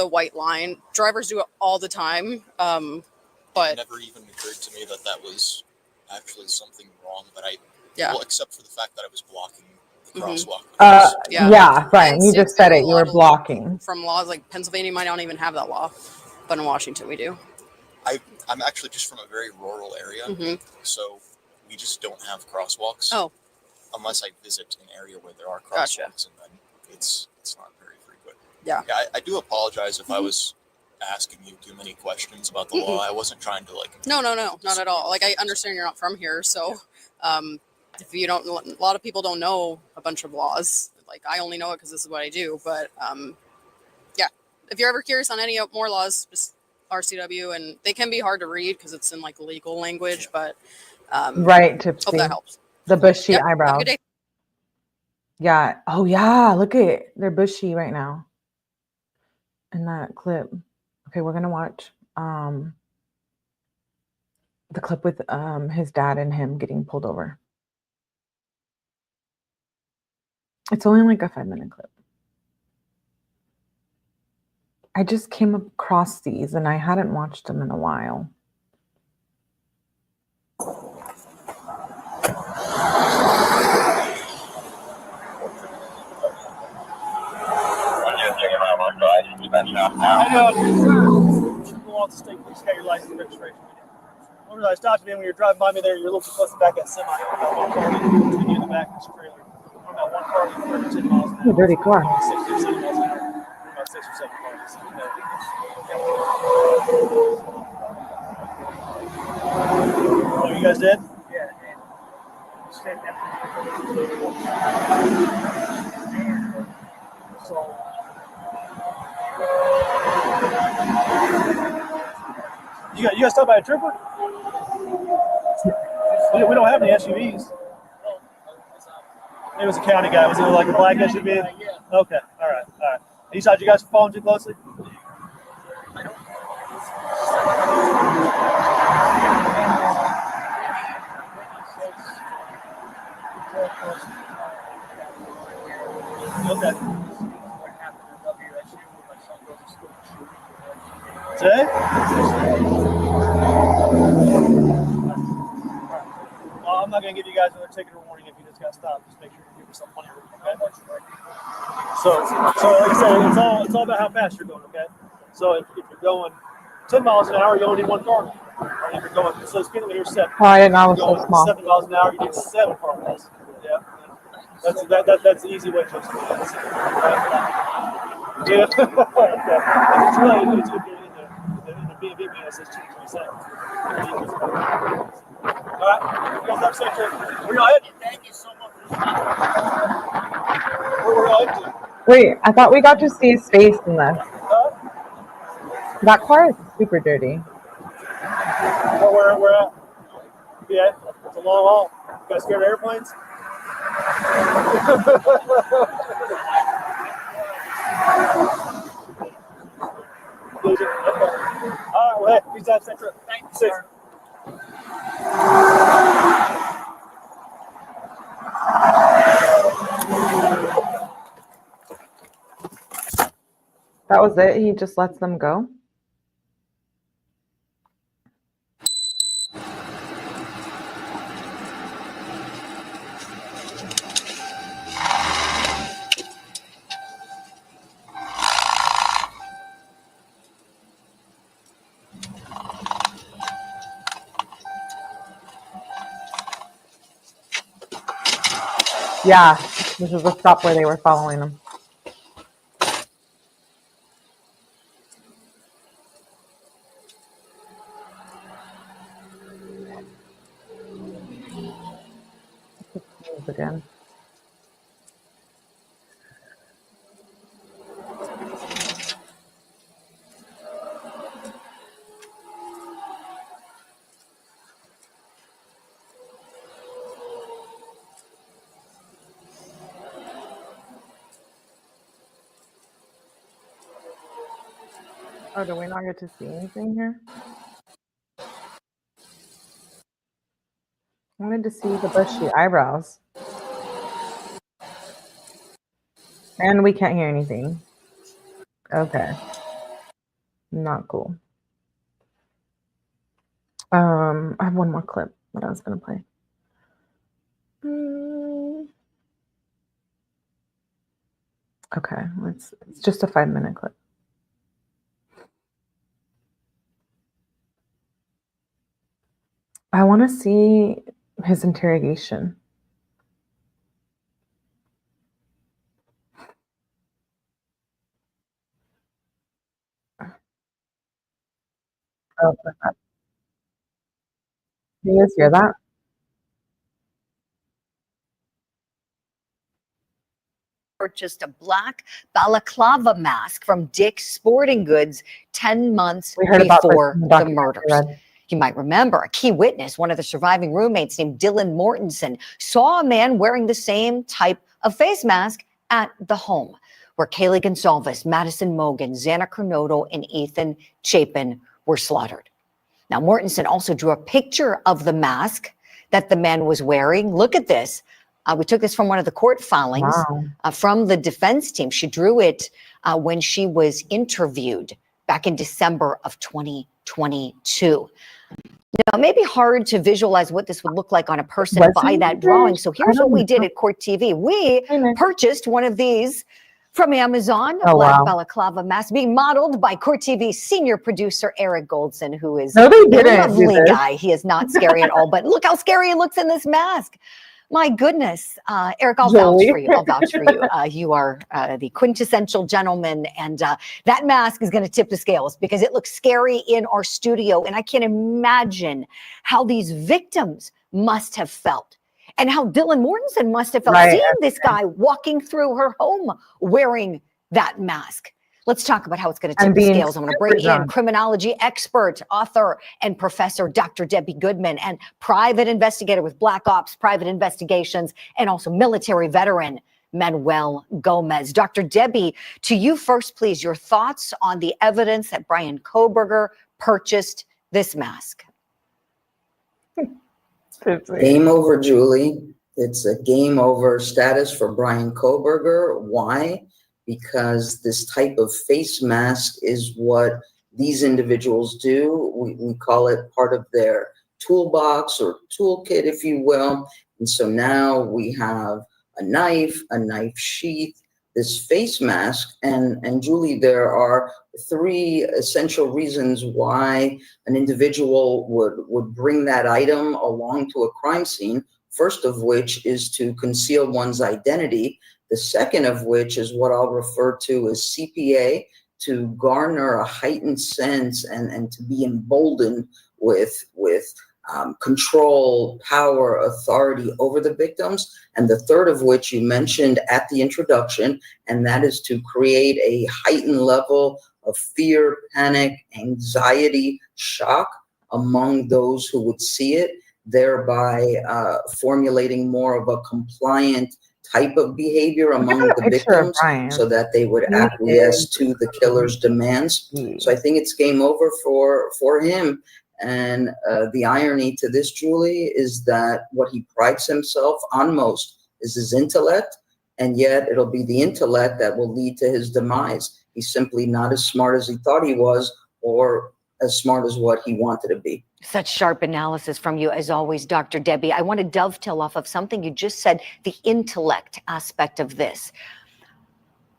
white line. Drivers do it all the time. But it never even occurred to me that was actually something wrong. But well, except for the fact that I was blocking the crosswalk. Yeah, right. You just said it. You were blocking. From laws like Pennsylvania might not even have that law, but in Washington we do. I'm actually just from a very rural area, so we just don't have crosswalks. Oh. Unless I visit an area where there are crosswalks, Gotcha. And then it's not very frequent. Yeah. I do apologize if I was asking you too many questions about the law. I wasn't trying to No, not at all. Like I understand you're not from here, so if you don't, a lot of people don't know a bunch of laws. Like I only know it because this is what I do. But if you're ever curious on any more laws, just RCW, and they can be hard to read because it's in like legal language, but right, Tipsy. Hope that helps. The bushy eyebrows. Have a good day. Yeah. Oh yeah. Look at it. They're bushy right now. In that clip. Okay, we're gonna watch the clip with his dad and him getting pulled over. It's only like a 5-minute clip. I just came across these and I hadn't watched them in a while. To state, please get your license and registration. When I stopped you when you're driving by me there, you're a little too close to the back of that semi. Continue in the back of this trailer. On that one car, you're 10 miles an hour. A dirty car. 60 or 70 miles an hour. About 6 or 7 cars. Oh, you guys did? Yeah. So. You guys stopped by a trooper? We don't have any SUVs. It was a county guy. Was it like a black SUV? Yeah. Okay. All right. You thought you guys were following too closely? Okay. not going to give you guys another ticket or warning if you just got stopped. Just make sure you give yourself plenty of room, okay? So like I said, it's all about how fast you're going, okay? So if you're going 10 miles an hour, you only need one car. Or if you're going, so the speed limit here is 7. Oh, I didn't know it If was you're so going small. 7 miles an hour, you need 7 car miles. Yeah. That's the easy way to explain it. Yeah. Okay. It's really, it's if you're in the B&B man, it says 2 to 3 seconds. All right. You guys have a safe trip. Where y'all heading? Thank you so much. Where y'all heading to? Wait, I thought we got to see his face in this. That car is super dirty. Where we're at? Yeah, it's a long haul. You guys scared of airplanes? Okay. All right, well, hey, peace out, Central. Thanks, sir. That was it? He just lets them go? Yeah, this is the stop where they were following him. Again. Oh, do we not get to see anything here? I wanted to see the bushy eyebrows. And we can't hear anything. Okay. Not cool. I have one more clip that I was going to play. Okay, it's just a 5-minute clip. I want to see his interrogation. Oh, do you guys hear that? Purchased a black balaclava mask from Dick's Sporting Goods 10 months before the murders. You might remember a key witness, one of the surviving roommates named Dylan Mortensen, saw a man wearing the same type of face mask at the home where Kaylee Gonsalves, Madison Mogen, Xana Kernodle, and Ethan Chapin were slaughtered. Now, Mortensen also drew a picture of the mask that the man was wearing. Look at this. We took this from one of the court filings from the defense team. She drew it when she was interviewed back in December of 2022. Now, it may be hard to visualize what this would look like on a person by that drawing. So here's what we did at Court TV. We purchased one of these from Amazon, a black balaclava mask being modeled by Court TV's senior producer, Eric Goldson, who is a lovely guy. He is not scary at all, but look how scary he looks in this mask. My goodness, Eric, I'll vouch for you. I'll vouch for you. You are the quintessential gentleman, and that mask is going to tip the scales because it looks scary in our studio, and I can't imagine how these victims must have felt and how Dylan Mortensen must have felt seeing this guy walking through her home wearing that mask. Let's talk about how it's going to tip the scales. I'm going to bring in criminology expert, author, and professor Dr. Debbie Goodman, and private investigator with Black Ops Private Investigations, and also military veteran Manuel Gomez. Dr. Debbie, to you first, please, your thoughts on the evidence that Bryan Kohberger purchased this mask. Game over, Julie. It's a game over status for Bryan Kohberger. Why? Because this type of face mask is what these individuals do. We call it part of their toolbox or toolkit, if you will. And so now we have a knife sheath, this face mask, and Julie, there are 3 essential reasons why an individual would bring that item along to a crime scene. First of which is to conceal one's identity. The second of which is what I'll refer to as CPA, to garner a heightened sense and to be emboldened with control, power, authority over the victims. And the third of which you mentioned at the introduction, and that is to create a heightened level of fear, panic, anxiety, shock among those who would see it, thereby formulating more of a compliant type of behavior among the victims so that they would acquiesce to the killer's demands. So I think it's game over for him. And the irony to this, Julie, is that what he prides himself on most is his intellect, and yet it'll be the intellect that will lead to his demise. He's simply not as smart as he thought he was, or as smart as what he wanted to be. Such sharp analysis from you, as always, Dr. Debbie. I want to dovetail off of something you just said, the intellect aspect of this.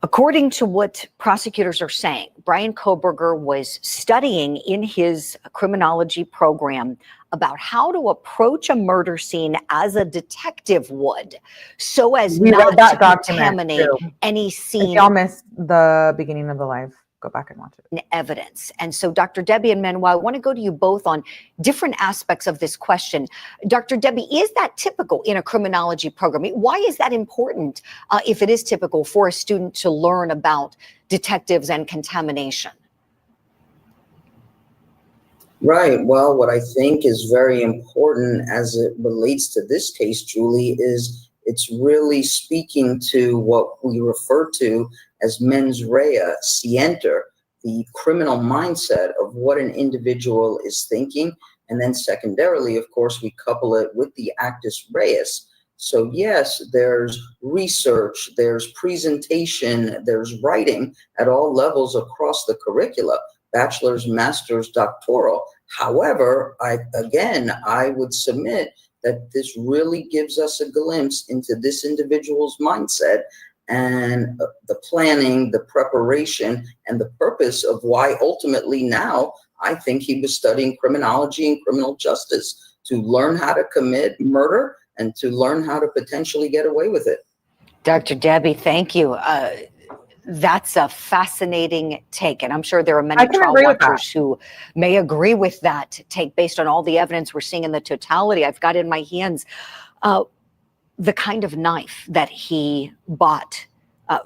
According to what prosecutors are saying, Bryan Kohberger was studying in his criminology program about how to approach a murder scene as a detective would, so as not to contaminate any scene. If y'all missed the beginning of the live, go back and watch it. Evidence. And so Dr. Debbie and Manuel, I want to go to you both on different aspects of this question. Dr. Debbie, is that typical in a criminology program? Why is that important, if it is typical, for a student to learn about detectives and contamination? Right. Well, what I think is very important as it relates to this case, Julie, is it's really speaking to what we refer to as mens rea, scienter, the criminal mindset of what an individual is thinking. And then secondarily, of course, we couple it with the actus reus. So yes, there's research, there's presentation, there's writing at all levels across the curricula, bachelor's, master's, doctoral. However, I would submit that this really gives us a glimpse into this individual's mindset and the planning, the preparation, and the purpose of why ultimately now I think he was studying criminology and criminal justice, to learn how to commit murder and to learn how to potentially get away with it. Dr. Debbie, thank you. That's a fascinating take, and I'm sure there are many trial watchers who may agree with that take based on all the evidence we're seeing in the totality. I've got in my hands the kind of knife that he bought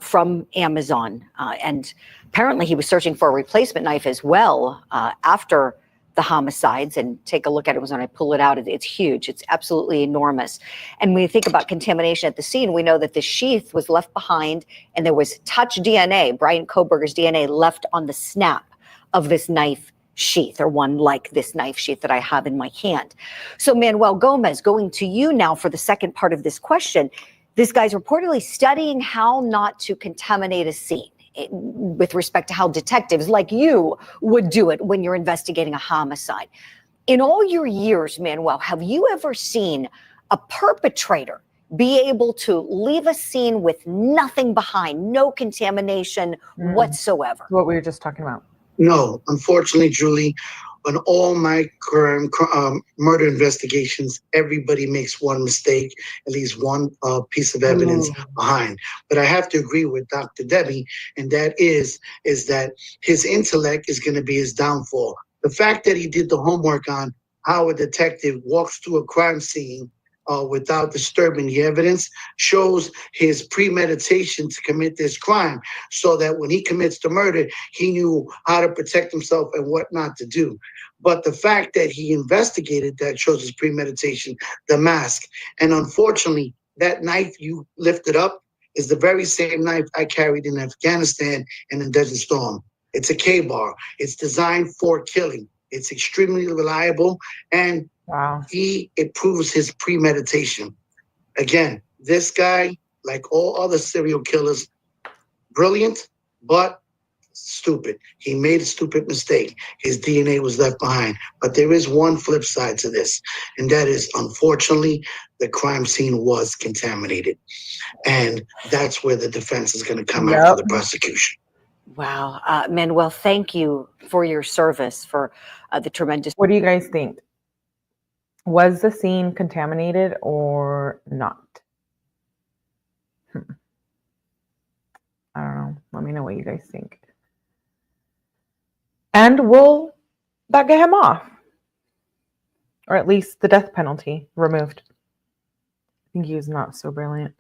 from Amazon, and apparently he was searching for a replacement knife as well after the homicides. And take a look at it. When I pull it out, it's huge. It's absolutely enormous. And when you think about contamination at the scene, we know that the sheath was left behind and there was touch DNA, Bryan Kohberger's DNA, left on the snap of this knife sheath, or one like this knife sheath that I have in my hand. So Manuel Gomez, going to you now for the second part of this question. This guy's reportedly studying how not to contaminate a scene, with respect to how detectives like you would do it when you're investigating a homicide. In all your years, Manuel, have you ever seen a perpetrator be able to leave a scene with nothing behind, no contamination whatsoever? What we were just talking about. No, unfortunately, Julie, on all my murder investigations, everybody makes one mistake, at least one piece of evidence behind. But I have to agree with Dr. Debbie, and that is that his intellect is going to be his downfall. The fact that he did the homework on how a detective walks through a crime scene without disturbing the evidence shows his premeditation to commit this crime, so that when he commits the murder, he knew how to protect himself and what not to do. But the fact that he investigated that shows his premeditation, the mask. And unfortunately, that knife you lifted up is the very same knife I carried in Afghanistan and in Desert Storm. It's a K-bar. It's designed for killing. It's extremely reliable, and it proves his premeditation. Again, this guy, like all other serial killers, brilliant, but stupid. He made a stupid mistake. His DNA was left behind. But there is one flip side to this, and that is, unfortunately, the crime scene was contaminated. And that's where the defense is going to come after the prosecution. Wow. Manuel, thank you for your service, for the tremendous. What do you guys think? Was the scene contaminated or not? I don't know. Let me know what you guys think. And will that get him off? Or at least the death penalty removed? I think he was not so brilliant.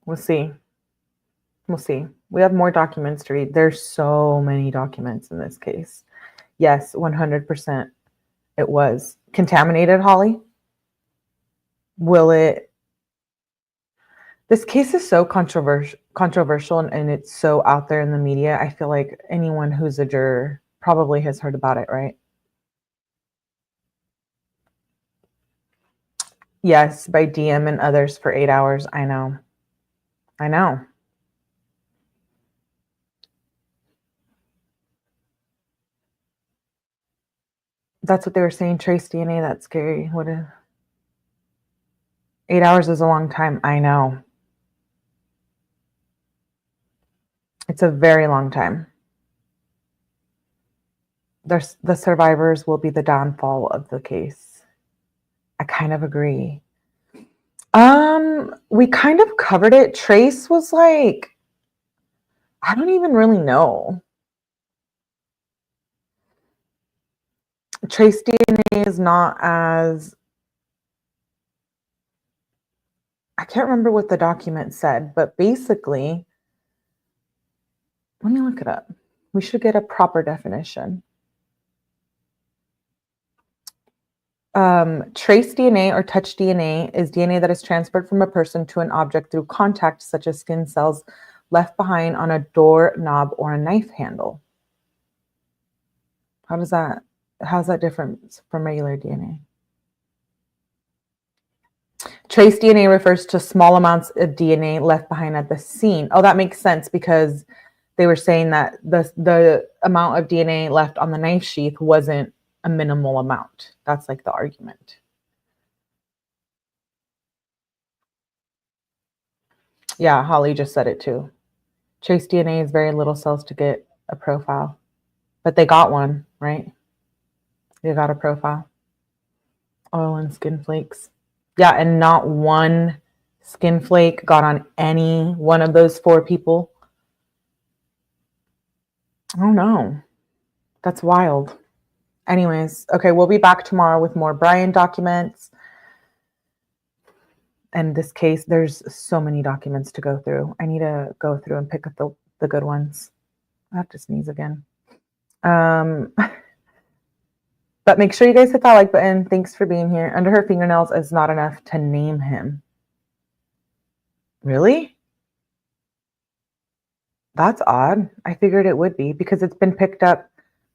We'll see. We'll see. We have more documents to read. There's so many documents in this case. Yes, 100% it was contaminated, Holly. Will it? This case is so controversial and it's so out there in the media. I feel like anyone who's a juror probably has heard about it, right? Yes, by DM and others for 8 hours. I know. I know. That's what they were saying. Trace DNA. That's scary. What is 8 hours is a long time. I know. It's a very long time. The survivors will be the downfall of the case. I kind of agree. We kind of covered it. Trace was like, I don't even really know. Trace DNA is not as, I can't remember what the document said, but basically, let me look it up. We should get a proper definition. Trace DNA or touch DNA is DNA that is transferred from a person to an object through contact, such as skin cells left behind on a door knob or a knife handle. How's that different from regular DNA? Trace DNA refers to small amounts of DNA left behind at the scene. Oh, that makes sense because they were saying that the amount of DNA left on the knife sheath wasn't a minimal amount. That's like the argument. Yeah, Holly just said it too. Trace DNA is very little cells to get a profile, but they got one, right? They got a profile. Oil and skin flakes. Yeah, and not one skin flake got on any one of those 4 people. Oh no, that's wild. Anyways, okay, we'll be back tomorrow with more Bryan documents. And this case, there's so many documents to go through. I need to go through and pick up the good ones. I have to sneeze again. But make sure you guys hit that like button. Thanks for being here. Under her fingernails is not enough to name him. Really? That's odd. I figured it would be because it's been picked up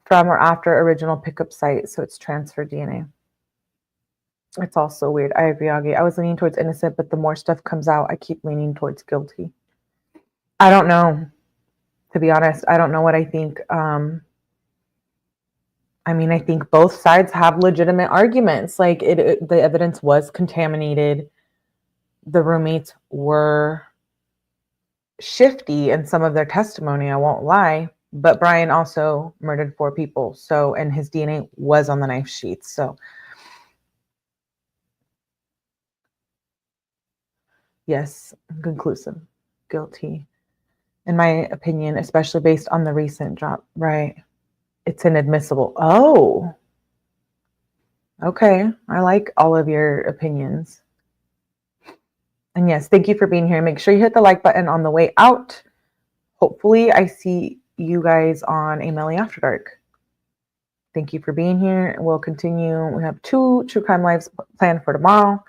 from or after original pickup site, so it's transferred DNA. It's also weird. I agree, Augie. I was leaning towards innocent, but the more stuff comes out, I keep leaning towards guilty. I don't know. To be honest, I don't know what I think. I mean, I think both sides have legitimate arguments. Like the evidence was contaminated. The roommates were shifty in some of their testimony, I won't lie. But Bryan also murdered 4 people. So, and his DNA was on the knife sheath. So, yes, conclusive, guilty. In my opinion, especially based on the recent drop, right? It's inadmissible. Oh, okay. I like all of your opinions. And yes, thank you for being here. Make sure you hit the like button on the way out. Hopefully I see you guys on a MELLY After Dark. Thank you for being here. We'll continue. We have 2 true crime lives planned for tomorrow.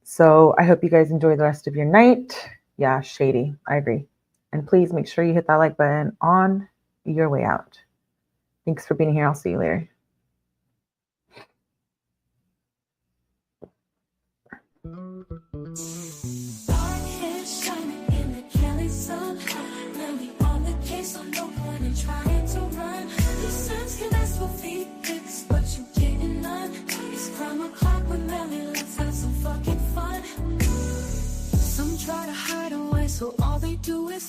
So I hope you guys enjoy the rest of your night. Yeah, shady. I agree. And please make sure you hit that like button on your way out. Thanks for being here. I'll see you later. Sun in the Kelly sun,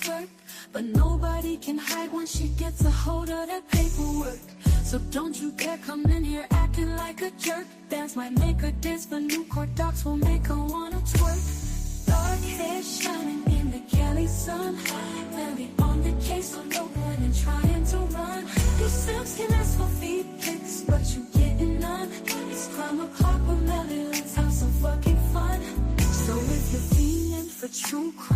work. But nobody can hide when she gets a hold of that paperwork. So don't you dare come in here acting like a jerk. Dance might make her dance, but new court docs will make her wanna twerk. Dark hair shining in the Cali sun. Melly on the case, so no one and trying to run. You Sims can ask for feed pics, but you getting none. It's crime apart with Melly, let's have some fucking fun. So if you're feeling for true crime.